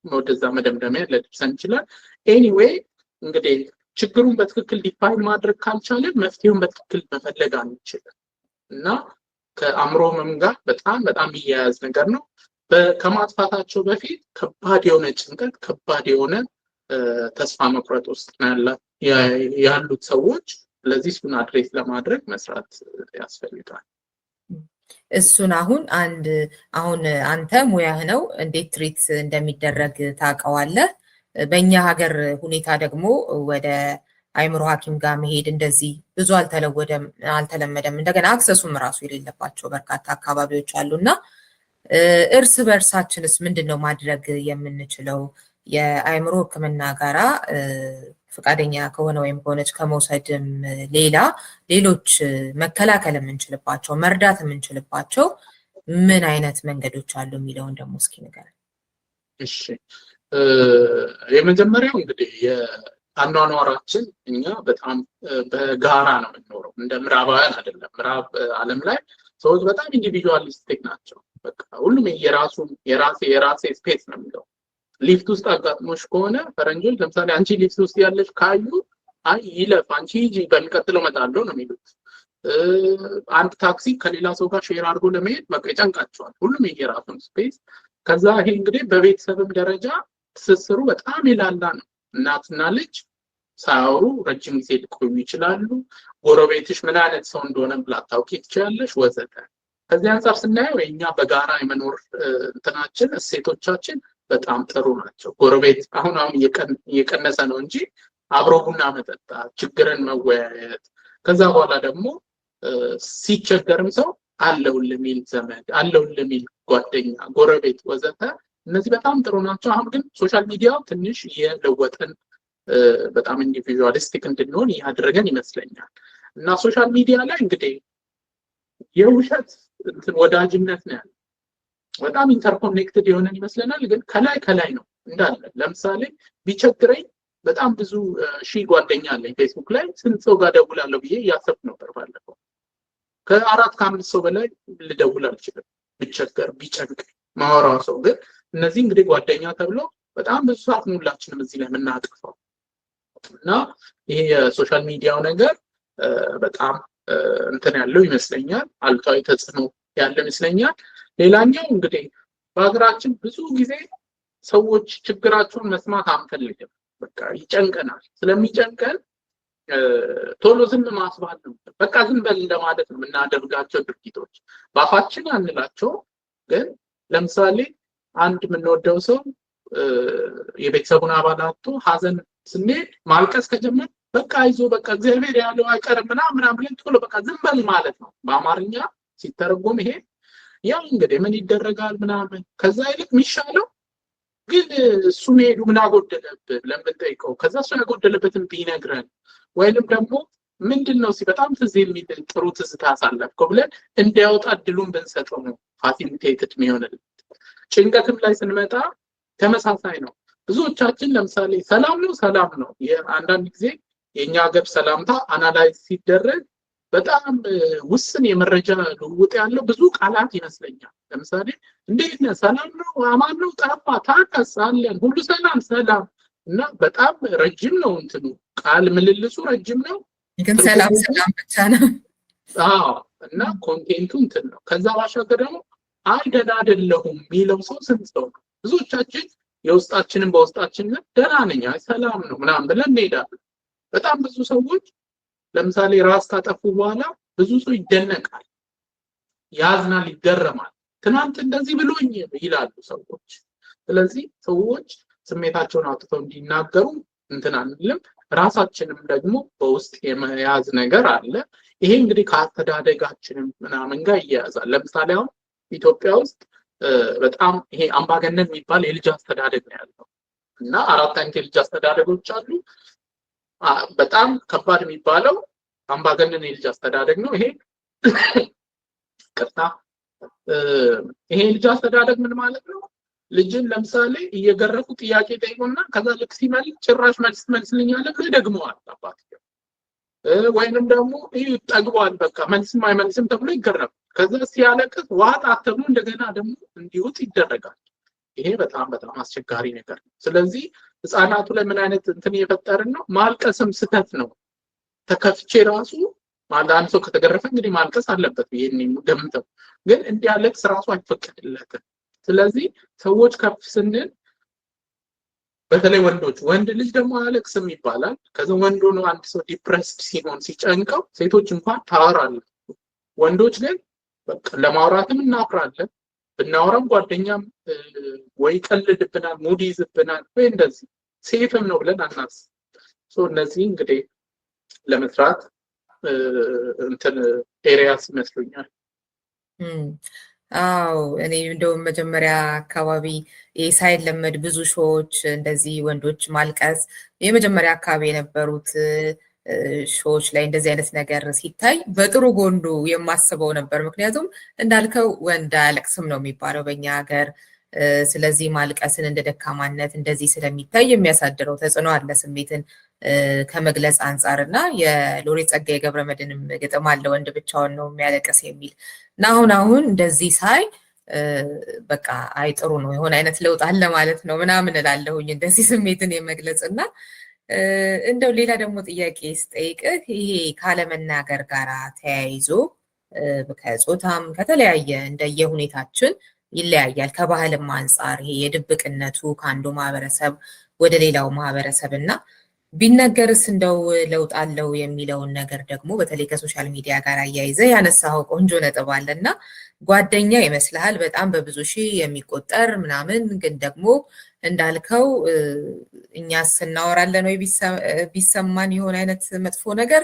ወደዛ መደምደሚያ ልንደርሰን ይችላል። ኤኒዌይ እንግዲህ ችግሩን በትክክል ዲፋይን ማድረግ ካልቻለን መፍትሄውን በትክክል መፈለግ አንችልም እና ከአእምሮ ህመም ጋር በጣም የሚያያዝ ነገር ነው። ከማጥፋታቸው በፊት ከባድ የሆነ ጭንቀት፣ ከባድ የሆነ ተስፋ መቁረጥ ውስጥ ያሉት ሰዎች ስለዚህ እሱን አድሬስ ለማድረግ መስራት ያስፈልጋል። እሱን አሁን አንተ ሙያህ ነው፣ እንዴት ትሪት እንደሚደረግ ታውቀዋለህ። በእኛ ሀገር ሁኔታ ደግሞ ወደ አእምሮ ሐኪም ጋር መሄድ እንደዚህ ብዙ አልተለመደም። እንደገና አክሰሱም ራሱ የሌለባቸው በርካታ አካባቢዎች አሉና እርስ በእርሳችንስ ምንድነው ማድረግ የምንችለው? የአእምሮ ሕክምና ጋራ ፈቃደኛ ከሆነ ወይም ከሆነች ከመውሰድም ሌላ ሌሎች መከላከል የምንችልባቸው መርዳት የምንችልባቸው ምን አይነት መንገዶች አሉ የሚለውን ደግሞ እስኪ ንገረን። እሺ፣ የመጀመሪያው እንግዲህ የአኗኗራችን እኛ በጣም በጋራ ነው የምንኖረው፣ እንደ ምዕራባውያን አይደለም። ምዕራብ ዓለም ላይ ሰዎች በጣም ኢንዲቪጁዋሊስቲክ ናቸው። በቃ ሁሉም የራሴ ስፔስ ነው የሚለው። ሊፍት ውስጥ አጋጥሞሽ ከሆነ ፈረንጆች ለምሳሌ አንቺ ሊፍት ውስጥ ያለሽ ካዩ አይ ይለፍ አንቺ ሂጂ በሚቀጥለው እመጣለሁ ነው የሚሉት። አንድ ታክሲ ከሌላ ሰው ጋር ሼር አድርጎ ለመሄድ በቃ ይጨንቃቸዋል። ሁሉም የራሱን ስፔስ። ከዛ ይሄ እንግዲህ በቤተሰብም ደረጃ ትስስሩ በጣም የላላ ነው። እናትና ልጅ ሳያወሩ ረጅም ጊዜ ሊቆዩ ይችላሉ። ጎረቤትሽ ምን አይነት ሰው እንደሆነ ላታውቂ ትችያለሽ ወዘተ። ከዚህ አንጻር ስናየው የኛ በጋራ የመኖር እንትናችን እሴቶቻችን በጣም ጥሩ ናቸው። ጎረቤት አሁን እየቀነሰ ነው እንጂ አብሮ ቡና መጠጣት፣ ችግርን መወያየት፣ ከዛ በኋላ ደግሞ ሲቸገርም ሰው አለውልህ የሚል ዘመድ፣ አለውልህ የሚል ጓደኛ፣ ጎረቤት ወዘተ እነዚህ በጣም ጥሩ ናቸው። አሁን ግን ሶሻል ሚዲያው ትንሽ የለወጠን በጣም ኢንዲቪጁዋሊስቲክ እንድንሆን ያደረገን ይመስለኛል። እና ሶሻል ሚዲያ ላይ እንግዲህ የውሸት ወዳጅነት ነው ያለው። በጣም ኢንተርኮኔክትድ የሆነን ይመስለናል፣ ግን ከላይ ነው እንዳለ። ለምሳሌ ቢቸግረኝ በጣም ብዙ ሺህ ጓደኛ አለኝ ፌስቡክ ላይ፣ ስንት ሰው ጋር ደውላለሁ ብዬ እያሰብኩ ነበር ባለፈው። ከ4-5 ሰው በላይ ልደውል አልችልም ብቸገር ቢጨንቅ ማወራው ሰው። ግን እነዚህ እንግዲህ ጓደኛ ተብሎ በጣም ብዙ ሰዓት ሁላችንም እዚህ ላይ የምናጠፋው እና ይሄ የሶሻል ሚዲያው ነገር በጣም እንትን ያለው ይመስለኛል፣ አሉታዊ ተጽዕኖ ያለው ይመስለኛል። ሌላኛው እንግዲህ በሀገራችን ብዙ ጊዜ ሰዎች ችግራቸውን መስማት አንፈልግም። በቃ ይጨንቀናል። ስለሚጨንቀን ቶሎ ዝም ማስባል ነው። በቃ ዝም በል እንደማለት ነው የምናደርጋቸው ድርጊቶች። በአፋችን አንላቸው፣ ግን ለምሳሌ አንድ የምንወደው ሰው የቤተሰቡን አባላቱ ሀዘን ስንሄድ ማልቀስ ከጀመር በቃ ይዞ በቃ እግዚአብሔር ያለው አይቀርም ምናምን ብለን ቶሎ በቃ ዝም በል ማለት ነው። በአማርኛ ሲተረጎም ይሄ ያው እንግዲህ ምን ይደረጋል ምናምን። ከዛ ይልቅ የሚሻለው ግን እሱ መሄዱ ምን አጎደለብህ ብለን ብንጠይቀው ከዛ እሱ ያጎደለበትን ቢነግረን ወይንም ደግሞ ምንድነው በጣም ትዝ የሚል ጥሩ ትዝታ አሳለፍከው ብለን እንዲያወጣ እድሉን ብንሰጠው ነው ፋሲሊቴትድ የሚሆንልን። ጭንቀትም ላይ ስንመጣ ተመሳሳይ ነው። ብዙዎቻችን ለምሳሌ ሰላም ነው አንዳንድ ጊዜ የኛ ሀገር ሰላምታ አናላይዝ ሲደረግ በጣም ውስን የመረጃ ልውውጥ ያለው ብዙ ቃላት ይመስለኛል። ለምሳሌ እንዴት ነህ፣ ሰላም ነው፣ አማን ነው፣ ጠፋ፣ ታከስ፣ አለን፣ ሁሉ ሰላም እና በጣም ረጅም ነው እንትኑ ቃል ምልልሱ ረጅም ነው፣ ግን ሰላም ብቻ ነው። እና ኮንቴንቱ እንትን ነው። ከዛ ባሻገር ደግሞ አይ ደህና አይደለሁም የሚለው ሰው ስንት ሰው ነው? ብዙዎቻችን የውስጣችንን በውስጣችን ደህና ነኝ፣ አይ ሰላም ነው ምናምን ብለን እንሄዳለን። በጣም ብዙ ሰዎች ለምሳሌ ራስ ካጠፉ በኋላ ብዙ ሰው ይደነቃል፣ ያዝናል፣ ይገረማል። ትናንት እንደዚህ ብሎኝ ይላሉ ሰዎች። ስለዚህ ሰዎች ስሜታቸውን አውጥተው እንዲናገሩ እንትን አንልም። ራሳችንም ደግሞ በውስጥ የመያዝ ነገር አለ። ይሄ እንግዲህ ከአስተዳደጋችንም ምናምን ጋር ይያያዛል። ለምሳሌ አሁን ኢትዮጵያ ውስጥ በጣም ይሄ አምባገነን የሚባል የልጅ አስተዳደግ ነው ያለው እና 4 አይነት የልጅ አስተዳደጎች አሉ። በጣም ከባድ የሚባለው አምባገነን የልጅ አስተዳደግ ነው። ይሄ ይሄ ልጅ አስተዳደግ ምን ማለት ነው? ልጅን ለምሳሌ እየገረፉ ጥያቄ ጠይቁና ከዛ ልክ ሲመልስ ጭራሽ መልስልኛለህ ብሎ ደግመዋል አባትየው። ወይንም ደግሞ ጠግቧል በቃ መልስም አይመልስም ተብሎ ይገረፍ። ከዛ ሲያለቅስ ዋጥ አተብሎ እንደገና ደግሞ እንዲውጥ ይደረጋል። ይሄ በጣም አስቸጋሪ ነገር ነው። ስለዚህ ህፃናቱ ላይ ምን አይነት እንትን እየፈጠርን ነው? ማልቀስም ስተት ነው። ተከፍቼ ራሱ አንድ ሰው ከተገረፈ እንግዲህ ማልቀስ አለበት ይሄን ገምተው፣ ግን እንዲያለቅስ ራሱ አይፈቀድለትም። ስለዚህ ሰዎች ከፍ ስንል በተለይ ወንድ ልጅ ደግሞ አያለቅስም ይባላል። ከዛ ወንድ ሆኖ አንድ ሰው ዲፕረስድ ሲሆን ሲጨንቀው ሴቶች እንኳን ታወራለች። ወንዶች ግን በቃ ለማውራትም እናፍራለን። ብናወራም ጓደኛም ወይ ቀልድብናል፣ ሙድ ይዝብናል፣ ወይ እንደዚህ ሴፍም ነው ብለን አናስብ። እነዚህ እንግዲህ ለመስራት እንትን ኤሪያስ ይመስሉኛል። እኔ እንደውም መጀመሪያ አካባቢ ሳይለመድ ብዙ ሾዎች እንደዚህ ወንዶች ማልቀስ የመጀመሪያ አካባቢ የነበሩት ሾዎች ላይ እንደዚህ አይነት ነገር ሲታይ በጥሩ ጎንዱ የማስበው ነበር። ምክንያቱም እንዳልከው ወንድ አያለቅስም ነው የሚባለው በእኛ ሀገር። ስለዚህ ማልቀስን እንደ ደካማነት እንደዚህ ስለሚታይ የሚያሳድረው ተጽዕኖ አለ ስሜትን ከመግለጽ አንጻር እና የሎሬት ጸጋዬ ገብረመድህንም ግጥም አለ ወንድ ብቻውን ነው የሚያለቅስ የሚል እና አሁን እንደዚህ ሳይ በቃ አይ ጥሩ ነው የሆነ አይነት ለውጥ አለ ማለት ነው ምናምን እላለሁኝ እንደዚህ ስሜትን የመግለጽ እና እንደው ሌላ ደግሞ ጥያቄ ስጠይቅህ ይሄ ካለመናገር ጋር ተያይዞ ከጾታም ከተለያየ እንደየሁኔታችን ይለያያል። ከባህልም አንጻር ይሄ የድብቅነቱ ከአንዱ ማህበረሰብ ወደ ሌላው ማህበረሰብ እና ቢነገርስ እንደው ለውጥ አለው የሚለውን ነገር ደግሞ በተለይ ከሶሻል ሚዲያ ጋር አያይዘ ያነሳው ቆንጆ ነጥብ አለና ጓደኛ ይመስልሃል በጣም በብዙ ሺህ የሚቆጠር ምናምን፣ ግን ደግሞ እንዳልከው እኛስ እናወራለን ወይ ቢሰማን የሆነ አይነት መጥፎ ነገር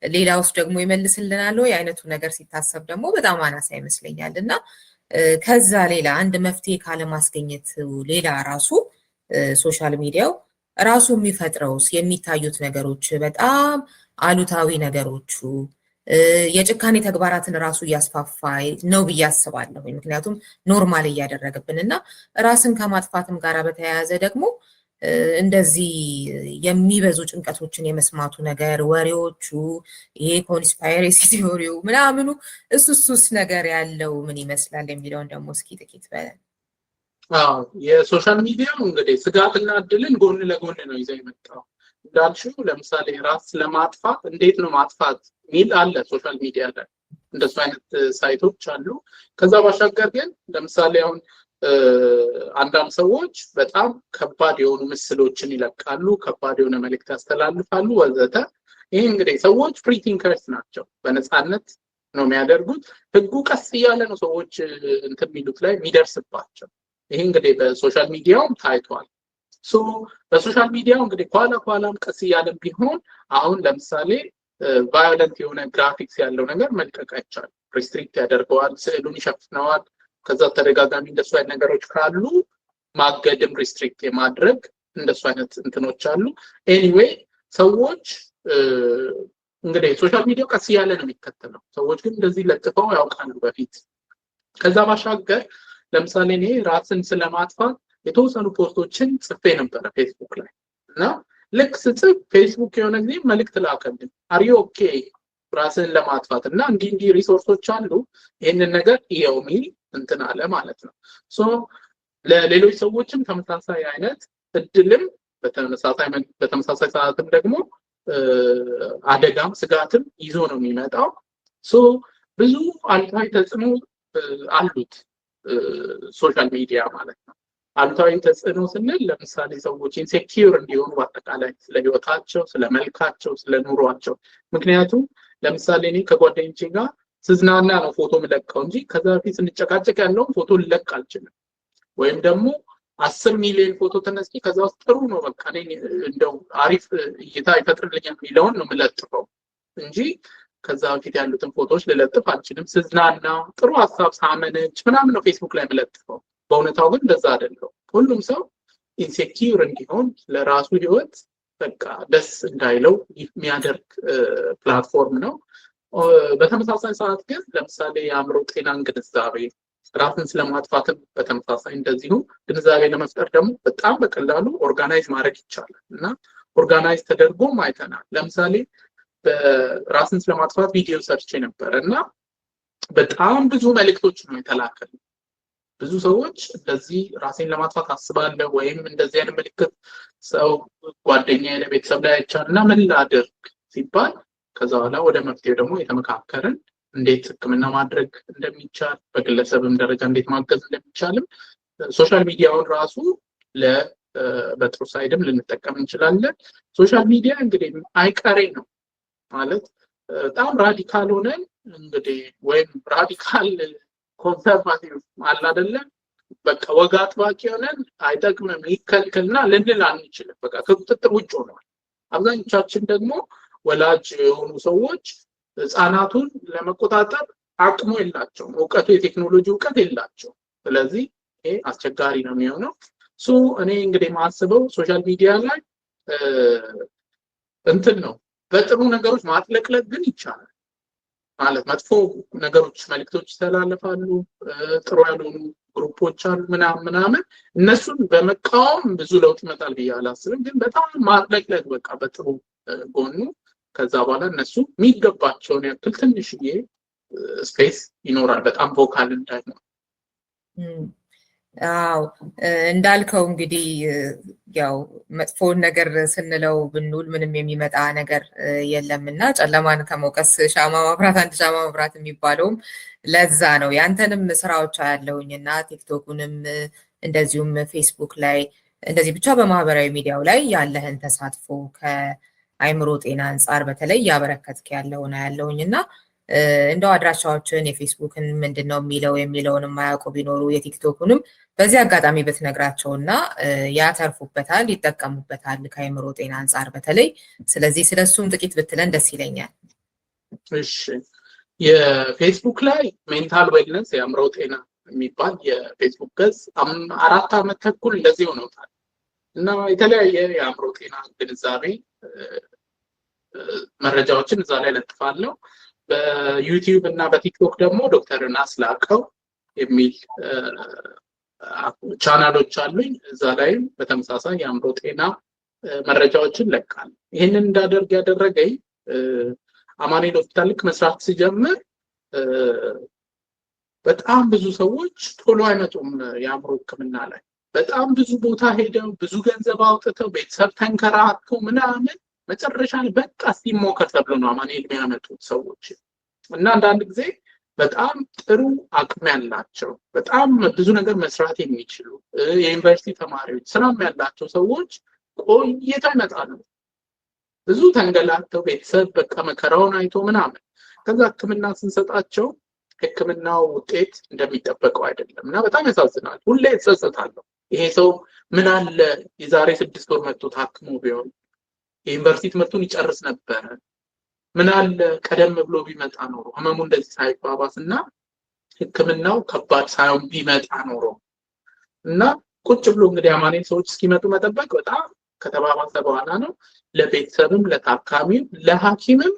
ሌላውስ ደግሞ ይመልስልናል ወይ አይነቱ ነገር ሲታሰብ ደግሞ በጣም አናሳ ይመስለኛል። እና ከዛ ሌላ አንድ መፍትሄ ካለማስገኘት ሌላ ራሱ ሶሻል ሚዲያው ራሱ የሚፈጥረውስ የሚታዩት ነገሮች በጣም አሉታዊ ነገሮቹ የጭካኔ ተግባራትን ራሱ እያስፋፋ ነው ብዬ አስባለሁ። ምክንያቱም ኖርማል እያደረገብን እና ራስን ከማጥፋትም ጋር በተያያዘ ደግሞ እንደዚህ የሚበዙ ጭንቀቶችን የመስማቱ ነገር ወሬዎቹ ይሄ ኮንስፓይሬሲ ቲዮሪው ምናምኑ እሱስ ነገር ያለው ምን ይመስላል የሚለውን ደግሞ እስኪ ጥቂት በለን። የሶሻል ሚዲያው እንግዲህ ስጋትና እድልን ጎን ለጎን ነው ይዘው የመጣው። እንዳልሽው ለምሳሌ ራስ ለማጥፋት እንዴት ነው ማጥፋት ሚል አለ ሶሻል ሚዲያ ላይ እንደሱ አይነት ሳይቶች አሉ። ከዛ ባሻገር ግን ለምሳሌ አሁን አንዳንድ ሰዎች በጣም ከባድ የሆኑ ምስሎችን ይለቃሉ፣ ከባድ የሆነ መልእክት ያስተላልፋሉ ወዘተ። ይሄ እንግዲህ ሰዎች ፍሪ ቲንከርስ ናቸው፣ በነፃነት ነው የሚያደርጉት። ህጉ ቀስ እያለ ነው ሰዎች እንትን የሚሉት ላይ የሚደርስባቸው። ይሄ እንግዲህ በሶሻል ሚዲያውም ታይቷል። በሶሻል ሚዲያው እንግዲህ ኋላም ቀስ እያለም ቢሆን አሁን ለምሳሌ ቫዮለንት የሆነ ግራፊክስ ያለው ነገር መልቀቅ አይቻልም። ሪስትሪክት ያደርገዋል፣ ስዕሉን ይሸፍነዋል። ከዛ ተደጋጋሚ እንደሱ አይነት ነገሮች ካሉ ማገድም ሪስትሪክት የማድረግ እንደሱ አይነት እንትኖች አሉ። ኤኒዌይ ሰዎች እንግዲህ ሶሻል ሚዲያው ቀስ እያለ ነው የሚከተለው። ሰዎች ግን እንደዚህ ለጥፈው ያውቃሉ በፊት። ከዛ ባሻገር ለምሳሌ እኔ ራስን ስለማጥፋት የተወሰኑ ፖስቶችን ጽፌ ነበረ ፌስቡክ ላይ እና ልክ ስጽፍ ፌስቡክ የሆነ ጊዜ መልእክት ላከልኝ፣ አር ዩ ኦኬ ራስን ለማጥፋት እና እንዲህ ሪሶርሶች አሉ ይህንን ነገር ይኸው ሚል እንትን አለ ማለት ነው። ለሌሎች ሰዎችም ተመሳሳይ አይነት እድልም በተመሳሳይ ሰዓትም ደግሞ አደጋም ስጋትም ይዞ ነው የሚመጣው። ብዙ አሉታዊ ተጽዕኖ አሉት ሶሻል ሚዲያ ማለት ነው። አሉታዊ ተጽዕኖ ስንል ለምሳሌ ሰዎች ኢንሴኪዩር እንዲሆኑ በአጠቃላይ ስለ ህይወታቸው፣ ስለ መልካቸው፣ ስለ ኑሯቸው። ምክንያቱም ለምሳሌ እኔ ከጓደኞቼ ጋር ስዝናና ነው ፎቶ ምለቀው እንጂ ከዛ በፊት ስንጨቃጨቅ ያለውን ፎቶ ልለቅ አልችልም። ወይም ደግሞ 10 ሚሊዮን ፎቶ ተነስቼ ከዛ ውስጥ ጥሩ ነው በቃ እኔ እንደው አሪፍ እይታ ይፈጥርልኛል የሚለውን ነው የምለጥፈው እንጂ ከዛ በፊት ያሉትን ፎቶዎች ልለጥፍ አልችልም። ስዝናና ጥሩ ሀሳብ ሳመነጭ ምናምን ነው ፌስቡክ ላይ የምለጥፈው። በእውነታው ግን እንደዛ አይደለም። ሁሉም ሰው ኢንሴኪዩር እንዲሆን ለራሱ ህይወት በቃ ደስ እንዳይለው የሚያደርግ ፕላትፎርም ነው። በተመሳሳይ ሰዓት ግን ለምሳሌ የአእምሮ ጤናን ግንዛቤ ራስን ስለማጥፋትም በተመሳሳይ እንደዚሁ ግንዛቤ ለመፍጠር ደግሞ በጣም በቀላሉ ኦርጋናይዝ ማድረግ ይቻላል እና ኦርጋናይዝ ተደርጎም አይተናል። ለምሳሌ በራስን ስለማጥፋት ቪዲዮ ሰርቼ ነበረ እና በጣም ብዙ መልእክቶች ነው የተላከሉ። ብዙ ሰዎች እንደዚህ ራሴን ለማጥፋት አስባለሁ ወይም እንደዚህ አይነት ምልክት ሰው ጓደኛዬ ለቤተሰብ ላይ አይቻል እና ምን ላድርግ ሲባል ከዛ በኋላ ወደ መፍትሄው ደግሞ የተመካከርን እንዴት ህክምና ማድረግ እንደሚቻል በግለሰብም ደረጃ እንዴት ማገዝ እንደሚቻልም ሶሻል ሚዲያውን ራሱ በጥሩ ሳይድም ልንጠቀም እንችላለን። ሶሻል ሚዲያ እንግዲህ አይቀሬ ነው ማለት በጣም ራዲካል ሆነን እንግዲህ ወይም ራዲካል ኮንሰርቫቲቭ አለ አይደለም በቃ ወግ አጥባቂ ሆነን አይጠቅምም ይከልክልና ልንል አንችልም። በቃ ከቁጥጥር ውጭ ሆነዋል። አብዛኞቻችን ደግሞ ወላጅ የሆኑ ሰዎች ህፃናቱን ለመቆጣጠር አቅሙ የላቸውም፣ እውቀቱ የቴክኖሎጂ እውቀት የላቸውም። ስለዚህ ይሄ አስቸጋሪ ነው የሚሆነው። እኔ እንግዲህ ማስበው ሶሻል ሚዲያ ላይ እንትን ነው በጥሩ ነገሮች ማጥለቅለቅ ግን ይቻላል ማለት መጥፎ ነገሮች መልእክቶች ይተላለፋሉ፣ ጥሩ ያልሆኑ ግሩፖች አሉ ምናምን እነሱን በመቃወም ብዙ ለውጥ ይመጣል ብዬ አላስብም። ግን በጣም ማጥለቅለቅ በቃ በጥሩ ጎኑ ከዛ በኋላ እነሱ የሚገባቸውን ያክል ትንሽዬ ስፔስ ይኖራል፣ በጣም ቮካል እንዳይሆን። አዎ እንዳልከው እንግዲህ ያው መጥፎውን ነገር ስንለው ብንውል ምንም የሚመጣ ነገር የለምና ጨለማን ከመውቀስ ሻማ ማብራት አንድ ሻማ ማብራት የሚባለውም ለዛ ነው። ያንተንም ስራዎች ያለውኝና ቲክቶኩንም እንደዚሁም ፌስቡክ ላይ እንደዚህ ብቻ በማህበራዊ ሚዲያው ላይ ያለህን ተሳትፎ ከአይምሮ ጤና አንጻር በተለይ ያበረከትክ ያለውኝና እንደው አድራሻዎችን የፌስቡክን ምንድነው የሚለውን የማያውቁ ቢኖሩ የቲክቶኩንም በዚህ አጋጣሚ ብትነግራቸውና ያተርፉበታል፣ ይጠቀሙበታል ከአይምሮ ጤና አንጻር በተለይ። ስለዚህ ስለሱም ጥቂት ብትለን ደስ ይለኛል። እሺ፣ የፌስቡክ ላይ ሜንታል ዌልነስ የአእምሮ ጤና የሚባል የፌስቡክ ገጽ 4 ዓመት ተኩል እንደዚህ ሆኖታል እና የተለያየ የአእምሮ ጤና ግንዛቤ መረጃዎችን እዛ ላይ ለጥፋለሁ። በዩቲዩብ እና በቲክቶክ ደግሞ ዶክተር ዮናስ ላቀው የሚል ቻናሎች አሉኝ። እዛ ላይም በተመሳሳይ የአእምሮ ጤና መረጃዎችን ለቃል። ይህንን እንዳደርግ ያደረገኝ አማኑኤል ሆስፒታል ልክ መስራት ሲጀምር በጣም ብዙ ሰዎች ቶሎ አይመጡም የአእምሮ ሕክምና ላይ። በጣም ብዙ ቦታ ሄደው ብዙ ገንዘብ አውጥተው ቤተሰብ ተንከራቶ ምናምን መጨረሻ በቃ ሲሞከር ተብሎ ነው አማኑኤል የሚያመጡት ሰዎች። እና አንዳንድ ጊዜ በጣም ጥሩ አቅም ያላቸው በጣም ብዙ ነገር መስራት የሚችሉ የዩኒቨርሲቲ ተማሪዎች ስራም ያላቸው ሰዎች ቆይተው ይመጣሉ። ብዙ ተንገላተው ቤተሰብ በቃ መከራውን አይቶ ምናምን ከዛ ሕክምና ስንሰጣቸው ሕክምናው ውጤት እንደሚጠበቀው አይደለም እና በጣም ያሳዝናል። ሁሌ እጸጸታለሁ። ይሄ ሰው ምን አለ የዛሬ 6 ወር መጥቶ ታክሞ ቢሆን የዩኒቨርሲቲ ትምህርቱን ይጨርስ ነበረ። ምን አለ ቀደም ብሎ ቢመጣ ኖሮ ህመሙ እንደዚህ ሳይባባስና ሕክምናው ከባድ ሳይሆን ቢመጣ ኖሮ እና ቁጭ ብሎ እንግዲህ አማኑኤል ሰዎች እስኪመጡ መጠበቅ በጣም ከተባባሰ በኋላ ነው ለቤተሰብም ለታካሚም ለሐኪምም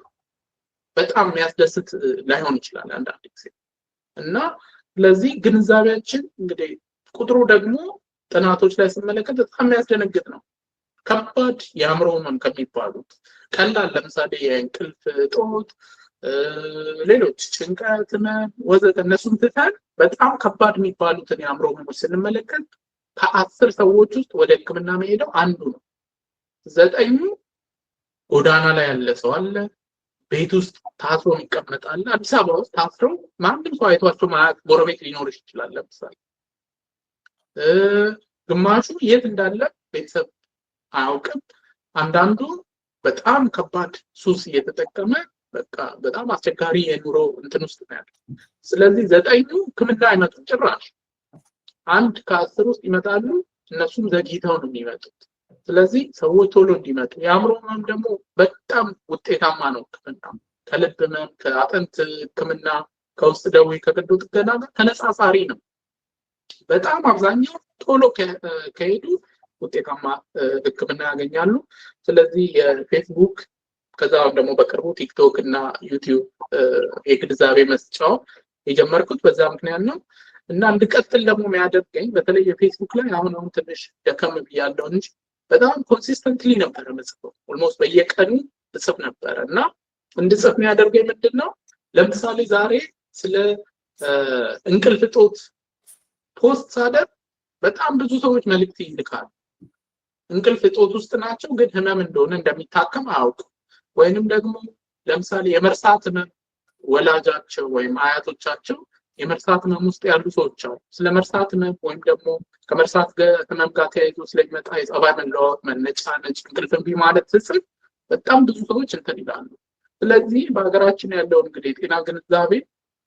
በጣም የሚያስደስት ላይሆን ይችላል አንዳንድ ጊዜ እና ስለዚህ ግንዛቤያችን እንግዲህ ቁጥሩ ደግሞ ጥናቶች ላይ ስመለከት በጣም የሚያስደነግጥ ነው። ከባድ የአእምሮ ህመም ከሚባሉት ቀላል ለምሳሌ የእንቅልፍ እጦት፣ ሌሎች ጭንቀት፣ ወዘተ እነሱን ትተን በጣም ከባድ የሚባሉትን የአእምሮ ህመሞች ስንመለከት ከ10 ሰዎች ውስጥ ወደ ሕክምና መሄደው አንዱ ነው። 9 ጎዳና ላይ ያለ ሰው አለ። ቤት ውስጥ ታስሮ ይቀመጣል። አዲስ አበባ ውስጥ ታስረው ማንም ሰው አይቷቸው ማያውቅ ጎረቤት ሊኖር ይችላል። ለምሳሌ ግማሹ የት እንዳለ ቤተሰብ አያውቅም። አንዳንዱ በጣም ከባድ ሱስ እየተጠቀመ በቃ በጣም አስቸጋሪ የኑሮ እንትን ውስጥ ነው ያለው። ስለዚህ 9ኙ ሕክምና አይመጡም ጭራሽ። 1 ከ10 ውስጥ ይመጣሉ። እነሱም ዘግይተው ነው የሚመጡት። ስለዚህ ሰዎች ቶሎ እንዲመጡ የአእምሮ ህመም ደግሞ በጣም ውጤታማ ነው ሕክምና ከልብ ህመም፣ ከአጥንት ሕክምና፣ ከውስጥ ደዌ፣ ከቀዶ ጥገና ጋር ተነጻጻሪ ነው። በጣም አብዛኛው ቶሎ ከሄዱ ውጤታማ ሕክምና ያገኛሉ። ስለዚህ የፌስቡክ ከዛም ደግሞ በቅርቡ ቲክቶክ እና ዩቲዩብ የግንዛቤ መስጫው የጀመርኩት በዛ ምክንያት ነው እና እንድቀጥል ደግሞ የሚያደርገኝ በተለይ የፌስቡክ ላይ አሁን ትንሽ ደከም ብያለሁ እንጂ በጣም ኮንሲስተንትሊ ነበረ ምጽፈው። ኦልሞስት በየቀኑ እጽፍ ነበረ እና እንድጽፍ የሚያደርገኝ ምንድነው ለምሳሌ ዛሬ ስለ እንቅልፍ እጦት ፖስት ሳደርግ በጣም ብዙ ሰዎች መልእክት ይልካሉ። እንቅልፍ እጦት ውስጥ ናቸው ግን ህመም እንደሆነ እንደሚታከም አያውቁም። ወይንም ደግሞ ለምሳሌ የመርሳት ህመም ወላጃቸው ወይም አያቶቻቸው የመርሳት ህመም ውስጥ ያሉ ሰዎች አሉ። ስለ መርሳት ህመም ወይም ደግሞ ከመርሳት ህመም ጋር ተያይዞ ስለሚመጣ የጸባይ መለዋወጥ፣ መነጫነጭ፣ እንቅልፍ እምቢ ማለት ስጽፍ በጣም ብዙ ሰዎች እንትን ይላሉ። ስለዚህ በሀገራችን ያለው እንግዲህ ጤና ግንዛቤ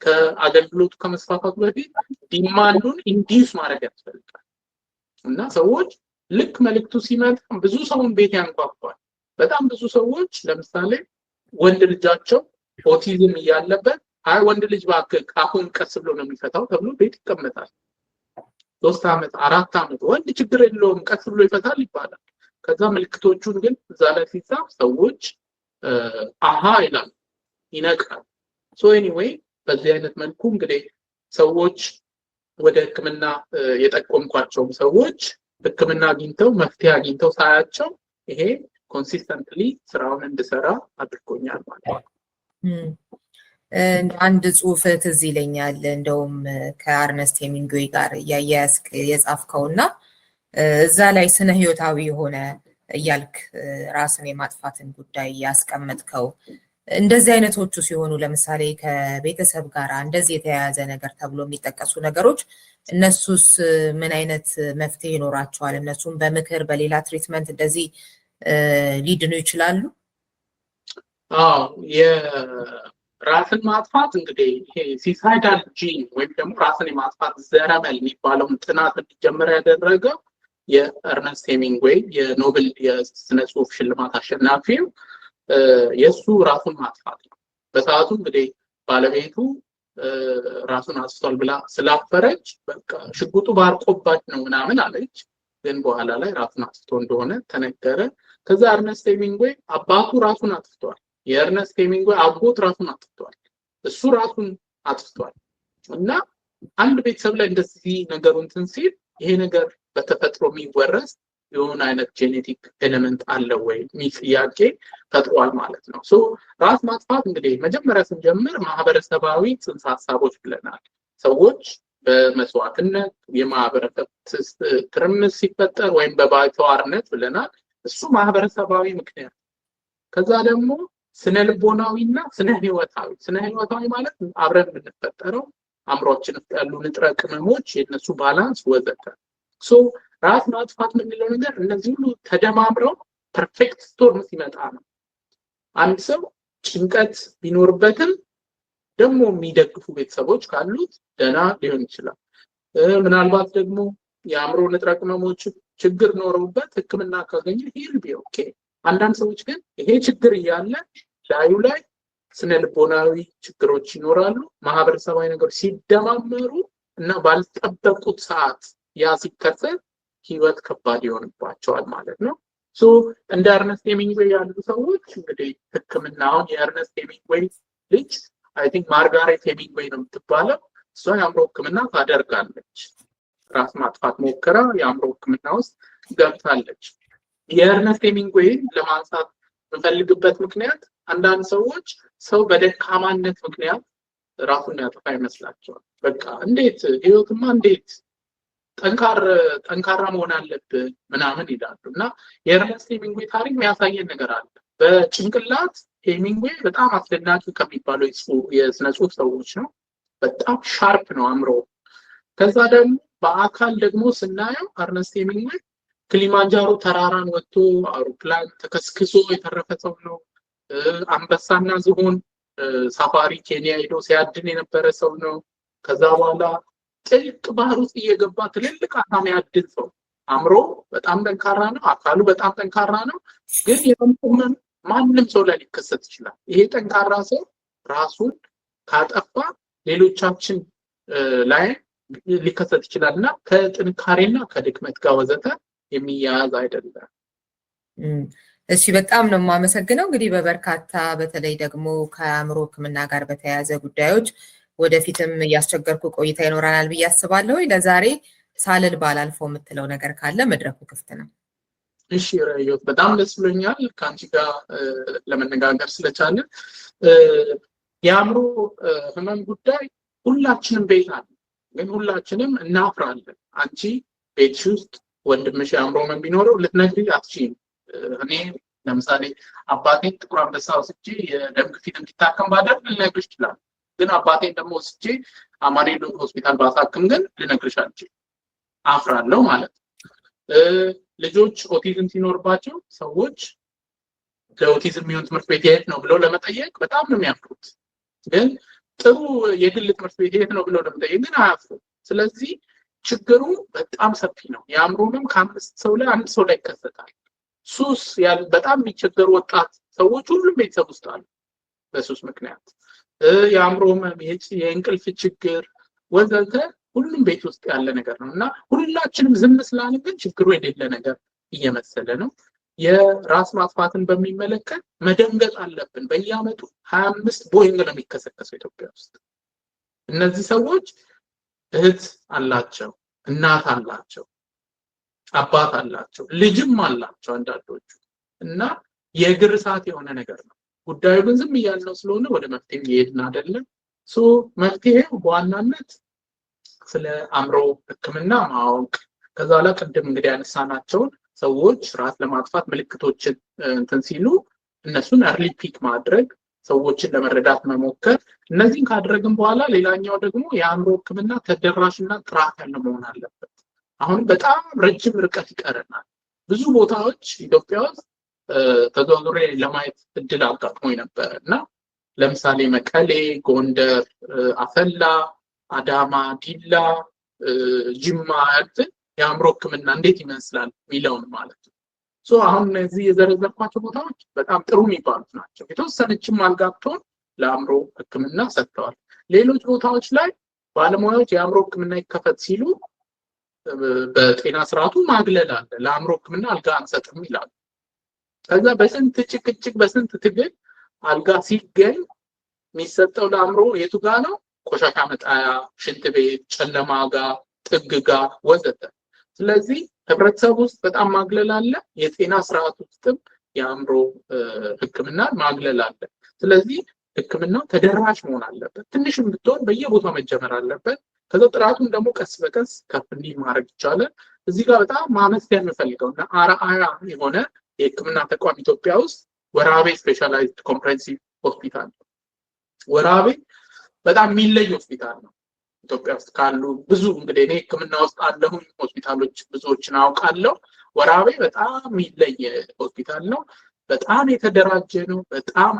ከአገልግሎቱ ከመስፋፋቱ በፊት ዲማንዱን ኢንዲዩስ ማድረግ ያስፈልጋል እና ሰዎች ልክ መልእክቱ ሲመጣ ብዙ ሰውን ቤት ያንኳኳል። በጣም ብዙ ሰዎች ለምሳሌ ወንድ ልጃቸው ኦቲዝም እያለበት አይ ወንድ ልጅ ባክህ አሁን ቀስ ብሎ ነው የሚፈታው ተብሎ ቤት ይቀመጣል። 3 ዓመት 4 ዓመት ወንድ ችግር የለውም ቀስ ብሎ ይፈታል ይባላል። ከዛ ምልክቶቹን ግን እዛ ላይ ሲጻፍ ሰዎች አሃ ይላል ይነቃል። ሶ ኤኒዌይ በዚህ አይነት መልኩ እንግዲህ ሰዎች ወደ ሕክምና የጠቆምኳቸው ሰዎች ሕክምና አግኝተው መፍትሄ አግኝተው ሳያቸው ይሄ ኮንሲስተንትሊ ስራውን እንድሰራ አድርጎኛል ማለት ነው። አንድ ጽሁፍ ትዝ ይለኛል እንደውም ከአርነስት ሄሚንግዌይ ጋር እያያዝክ የጻፍከውና እዛ ላይ ስነ ህይወታዊ የሆነ እያልክ ራስን የማጥፋትን ጉዳይ ያስቀመጥከው እንደዚህ አይነቶቹ ሲሆኑ ለምሳሌ ከቤተሰብ ጋር እንደዚህ የተያያዘ ነገር ተብሎ የሚጠቀሱ ነገሮች እነሱስ ምን አይነት መፍትሄ ይኖራቸዋል? እነሱም በምክር በሌላ ትሪትመንት እንደዚህ ሊድኑ ይችላሉ? ራስን ማጥፋት እንግዲህ ይሄ ሲሳይዳል ጂን ወይም ደግሞ ራስን የማጥፋት ዘረመል የሚባለውን ጥናት እንዲጀምር ያደረገው የኤርነስት ሄሚንግዌይ የኖቤል የስነ ጽሁፍ ሽልማት አሸናፊው የሱ ራሱን ማጥፋት ነው። በሰዓቱ እንግዲህ ባለቤቱ ራሱን አጥፍቷል ብላ ስላፈረች በቃ ሽጉጡ ባርቆባት ነው ምናምን አለች። ግን በኋላ ላይ ራሱን አጥፍቶ እንደሆነ ተነገረ። ከዛ ኤርነስት ሄሚንግዌይ አባቱ ራሱን አጥፍቷል። የኤርነስት ሄሚንግዌይ አጎት ራሱን አጥፍቷል። እሱ ራሱን አጥፍቷል። እና አንድ ቤተሰብ ላይ እንደዚህ ነገሩ እንትን ሲል ይሄ ነገር በተፈጥሮ የሚወረስ የሆነ አይነት ጄኔቲክ ኤሌመንት አለ ወይ የሚል ጥያቄ ፈጥሯል ማለት ነው። ሶ ራስ ማጥፋት እንግዲህ መጀመሪያ ስንጀምር ማህበረሰባዊ ጽንሰ ሀሳቦች ብለናል። ሰዎች በመስዋዕትነት የማህበረሰብ ትርምስ ሲፈጠር ወይም በባይተዋርነት ብለናል። እሱ ማህበረሰባዊ ምክንያት። ከዛ ደግሞ ስነ ልቦናዊና ስነ ህይወታዊ ማለት አብረን የምንፈጠረው አእምሮአችን ውስጥ ያሉ ንጥረ ቅመሞች የነሱ ባላንስ ወዘተ። ሶ ራስ ማጥፋት የምንለው ነገር እነዚህ ሁሉ ተደማምረው ፐርፌክት ስቶርም ሲመጣ ነው። አንድ ሰው ጭንቀት ቢኖርበትም ደግሞ የሚደግፉ ቤተሰቦች ካሉት ደህና ሊሆን ይችላል። ምናልባት ደግሞ የአእምሮ ንጥረ ቅመሞች ችግር ኖረውበት ሕክምና ካገኘ ሂል ቢ ኦኬ። አንዳንድ ሰዎች ግን ይሄ ችግር እያለ ላዩ ላይ ስነ ልቦናዊ ችግሮች ይኖራሉ። ማህበረሰባዊ ነገሮች ሲደማመሩ እና ባልጠበቁት ሰዓት ያ ሲከሰት ህይወት ከባድ ይሆንባቸዋል ማለት ነው። ሶ እንደ ኤርነስት ሄሚንግዌይ ያሉ ሰዎች እንግዲህ ሕክምናውን የኤርነስት ሄሚንግዌይ ልጅ አይ ቲንክ ማርጋሬት ሄሚንግዌይ ነው የምትባለው፣ እሷ የአእምሮ ሕክምና ታደርጋለች። ራስ ማጥፋት ሞክራ የአእምሮ ሕክምና ውስጥ ገብታለች። የኤርነስት ሄሚንግዌይን ለማንሳት የምፈልግበት ምክንያት አንዳንድ ሰዎች ሰው በደካማነት ምክንያት ራሱን ያጠፋ ይመስላቸዋል። በቃ እንዴት ህይወትማ እንዴት ጠንካራ መሆን አለብህ ምናምን ይላሉ። እና የኤርነስት ሄሚንግዌይ ታሪክ የሚያሳየን ነገር አለ። በጭንቅላት ሄሚንግዌይ በጣም አስደናቂ ከሚባሉ የስነ ጽሁፍ ሰዎች ነው። በጣም ሻርፕ ነው አእምሮ። ከዛ ደግሞ በአካል ደግሞ ስናየው ኤርነስት ሄሚንግዌይ ክሊማንጃሮ ተራራን ወጥቶ አውሮፕላን ተከስክሶ የተረፈ ሰው ነው። አንበሳና ዝሆን ሳፋሪ ኬንያ ሄዶ ሲያድን የነበረ ሰው ነው። ከዛ በኋላ ጥልቅ ባህር ውስጥ እየገባ ትልልቅ አሳ የሚያድን ሰው። አእምሮ በጣም ጠንካራ ነው፣ አካሉ በጣም ጠንካራ ነው። ግን የመቆመን ማንም ሰው ላይ ሊከሰት ይችላል። ይሄ ጠንካራ ሰው ራሱን ካጠፋ ሌሎቻችን ላይ ሊከሰት ይችላል እና ከጥንካሬና ከድክመት ጋር ወዘተ የሚያያዝ አይደለም። እሺ፣ በጣም ነው የማመሰግነው። እንግዲህ በበርካታ በተለይ ደግሞ ከአእምሮ ሕክምና ጋር በተያያዘ ጉዳዮች ወደፊትም እያስቸገርኩ ቆይታ ይኖረናል ብዬ አስባለሁ። ለዛሬ ሳልል ባላልፈው የምትለው ነገር ካለ መድረኩ ክፍት ነው። እሺ ራዮት፣ በጣም ደስ ብሎኛል ከአንቺ ጋር ለመነጋገር ስለቻለን። የአእምሮ ህመም ጉዳይ ሁላችንም ቤት አለ፣ ግን ሁላችንም እናፍራለን። አንቺ ቤትሽ ውስጥ ወንድምሽ የአእምሮ ህመም ቢኖረው ልትነግሪ አትችይም። እኔ ለምሳሌ አባቴን ጥቁር አንበሳ ወስጄ የደም ግፊት እንዲታከም ባደርግ ልነግርሽ ይችላል። ግን አባቴን ደግሞ ወስጄ አማኑኤል ሆስፒታል ባሳክም ግን ልነግርሽ አልችልም፣ አፍራለሁ ማለት ነው። ልጆች ኦቲዝም ሲኖርባቸው ሰዎች ለኦቲዝም የሚሆን ትምህርት ቤት የት ነው ብለው ለመጠየቅ በጣም ነው የሚያፍሩት። ግን ጥሩ የግል ትምህርት ቤት የት ነው ብለው ለመጠየቅ ግን አያፍሩም። ስለዚህ ችግሩ በጣም ሰፊ ነው። የአእምሮ ህመም ከ5 ሰው ላይ 1 ሰው ላይ ይከሰታል። ሱስ በጣም የሚቸገሩ ወጣት ሰዎች ሁሉም ቤተሰብ ውስጥ አሉ በሱስ ምክንያት። የአእምሮ ህመም፣ የእንቅልፍ ችግር ወዘተ ሁሉም ቤት ውስጥ ያለ ነገር ነው እና ሁላችንም ዝም ስላልን ግን ችግሩ የሌለ ነገር እየመሰለ ነው። የራስ ማጥፋትን በሚመለከት መደንገጥ አለብን። በየአመቱ 25 ቦይንግ ነው የሚከሰከሰው ኢትዮጵያ ውስጥ። እነዚህ ሰዎች እህት አላቸው፣ እናት አላቸው፣ አባት አላቸው፣ ልጅም አላቸው አንዳንዶቹ እና የእግር እሳት የሆነ ነገር ነው። ጉዳዩ ግን ዝም እያልነው ስለሆነ ወደ መፍትሄ እየሄድን አይደለም። መፍትሄው በዋናነት ስለ አእምሮ ሕክምና ማወቅ፣ ከዛ ላይ ቅድም እንግዲህ ያነሳናቸውን ሰዎች ራስ ለማጥፋት ምልክቶችን እንትን ሲሉ እነሱን እርሊ ፒክ ማድረግ፣ ሰዎችን ለመረዳት መሞከር። እነዚህን ካደረግን በኋላ ሌላኛው ደግሞ የአእምሮ ሕክምና ተደራሽና ጥራት ያለው መሆን አለበት። አሁን በጣም ረጅም ርቀት ይቀረናል። ብዙ ቦታዎች ኢትዮጵያ ውስጥ ተዘዋውሬ ለማየት እድል አጋጥሞኝ ነበር እና ለምሳሌ መቀሌ፣ ጎንደር፣ አሰላ፣ አዳማ፣ ዲላ፣ ጅማ ያሉትን የአእምሮ ሕክምና እንዴት ይመስላል የሚለውን ማለት ነው። አሁን እነዚህ የዘረዘርኳቸው ቦታዎች በጣም ጥሩ የሚባሉት ናቸው። የተወሰነችም አልጋ ብትሆን ለአእምሮ ሕክምና ሰጥተዋል። ሌሎች ቦታዎች ላይ ባለሙያዎች የአእምሮ ሕክምና ይከፈት ሲሉ በጤና ስርዓቱ ማግለል አለ። ለአእምሮ ሕክምና አልጋ አንሰጥም ይላሉ። ከዛ በስንት ጭቅጭቅ በስንት ትግል አልጋ ሲገኝ የሚሰጠው ለአእምሮ የቱ ጋ ነው? ቆሻሻ መጣያ፣ ሽንት ቤት፣ ጨለማ ጋር፣ ጥግ ጋር ወዘተ። ስለዚህ ህብረተሰብ ውስጥ በጣም ማግለል አለ። የጤና ስርዓት ውስጥም የአእምሮ ሕክምና ማግለል አለ። ስለዚህ ሕክምናው ተደራሽ መሆን አለበት። ትንሽም ብትሆን በየቦታው መጀመር አለበት። ከዛ ጥራቱን ደግሞ ቀስ በቀስ ከፍ እንዲል ማድረግ ይቻላል። እዚህ ጋር በጣም ማመስገን የምፈልገው እና አርአያ የሆነ የሕክምና ተቋም ኢትዮጵያ ውስጥ ወራቤ ስፔሻላይዝድ ኮምፕሬሄንሲቭ ሆስፒታል ነው። ወራቤ በጣም የሚለይ ሆስፒታል ነው። ኢትዮጵያ ውስጥ ካሉ ብዙ እንግዲህ እኔ ሕክምና ውስጥ አለሁኝ ሆስፒታሎች ብዙዎችን አውቃለሁ። ወራቤ በጣም የሚለይ ሆስፒታል ነው። በጣም የተደራጀ ነው። በጣም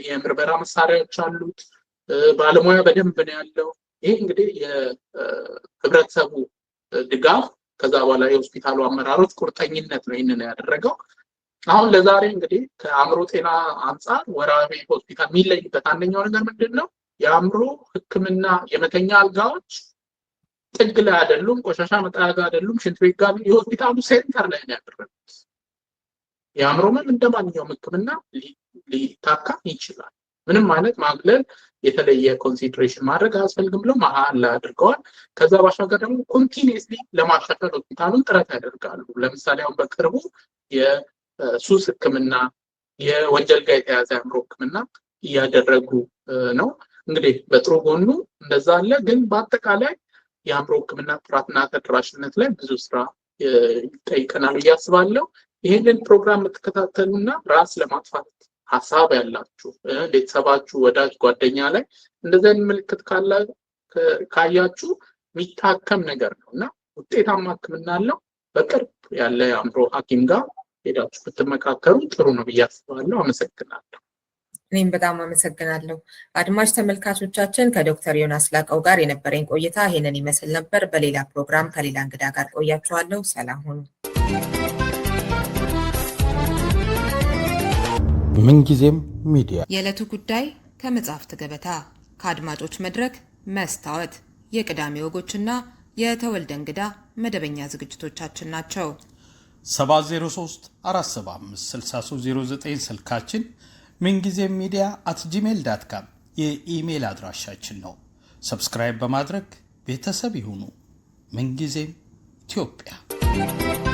የምርመራ መሳሪያዎች አሉት። ባለሙያ በደንብ ነው ያለው። ይሄ እንግዲህ የህብረተሰቡ ድጋፍ ከዛ በኋላ የሆስፒታሉ አመራሮች ቁርጠኝነት ነው ይህንን ያደረገው። አሁን ለዛሬ እንግዲህ ከአእምሮ ጤና አንጻር ወራቤ ሆስፒታል የሚለይበት አንደኛው ነገር ምንድን ነው? የአእምሮ ህክምና የመተኛ አልጋዎች ጥግ ላይ አይደሉም፣ ቆሻሻ መጣያ ጋር አይደሉም፣ ሽንት ቤት ጋር የሆስፒታሉ ሴንተር ላይ ነው ያደረጉት። የአእምሮ ህመም እንደማንኛውም ህክምና ሊታከም ይችላል። ምንም አይነት ማግለል የተለየ ኮንሲደሬሽን ማድረግ አያስፈልግም ብለው መሀል ላይ አድርገዋል። ከዛ ባሻገር ደግሞ ኮንቲኒየስሊ ለማሻሻል ሆስፒታሉን ጥረት ያደርጋሉ። ለምሳሌ አሁን በቅርቡ የሱስ ህክምና፣ የወንጀል ጋር የተያዘ አእምሮ ህክምና እያደረጉ ነው። እንግዲህ በጥሩ ጎኑ እንደዛ አለ። ግን በአጠቃላይ የአእምሮ ህክምና ጥራትና ተደራሽነት ላይ ብዙ ስራ ይጠይቀናል ብዬ አስባለሁ። ይህንን ፕሮግራም የምትከታተሉና ራስ ለማጥፋት ሀሳብ ያላችሁ ቤተሰባችሁ፣ ወዳጅ ጓደኛ ላይ እንደዚህ አይነት ምልክት ካያችሁ የሚታከም ነገር ነው እና ውጤታማ ህክምና አለው። በቅርብ ያለ የአእምሮ ሐኪም ጋር ሄዳችሁ ብትመካከሩ ጥሩ ነው ብዬ አስባለሁ። አመሰግናለሁ። እኔም በጣም አመሰግናለሁ። አድማጭ ተመልካቾቻችን ከዶክተር ዮናስ ላቀው ጋር የነበረኝ ቆይታ ይሄንን ይመስል ነበር። በሌላ ፕሮግራም ከሌላ እንግዳ ጋር ቆያችኋለሁ። ሰላም ሁኑ። ምንጊዜም ሚዲያ የዕለቱ ጉዳይ ከመጽሐፍት ገበታ፣ ከአድማጮች መድረክ መስታወት፣ የቅዳሜ ወጎችና የተወልደ እንግዳ መደበኛ ዝግጅቶቻችን ናቸው። 703 475 6309 ስልካችን፣ ምንጊዜም ሚዲያ @gmail.com የኢሜል አድራሻችን ነው። ሰብስክራይብ በማድረግ ቤተሰብ ይሁኑ። ምንጊዜም ኢትዮጵያ።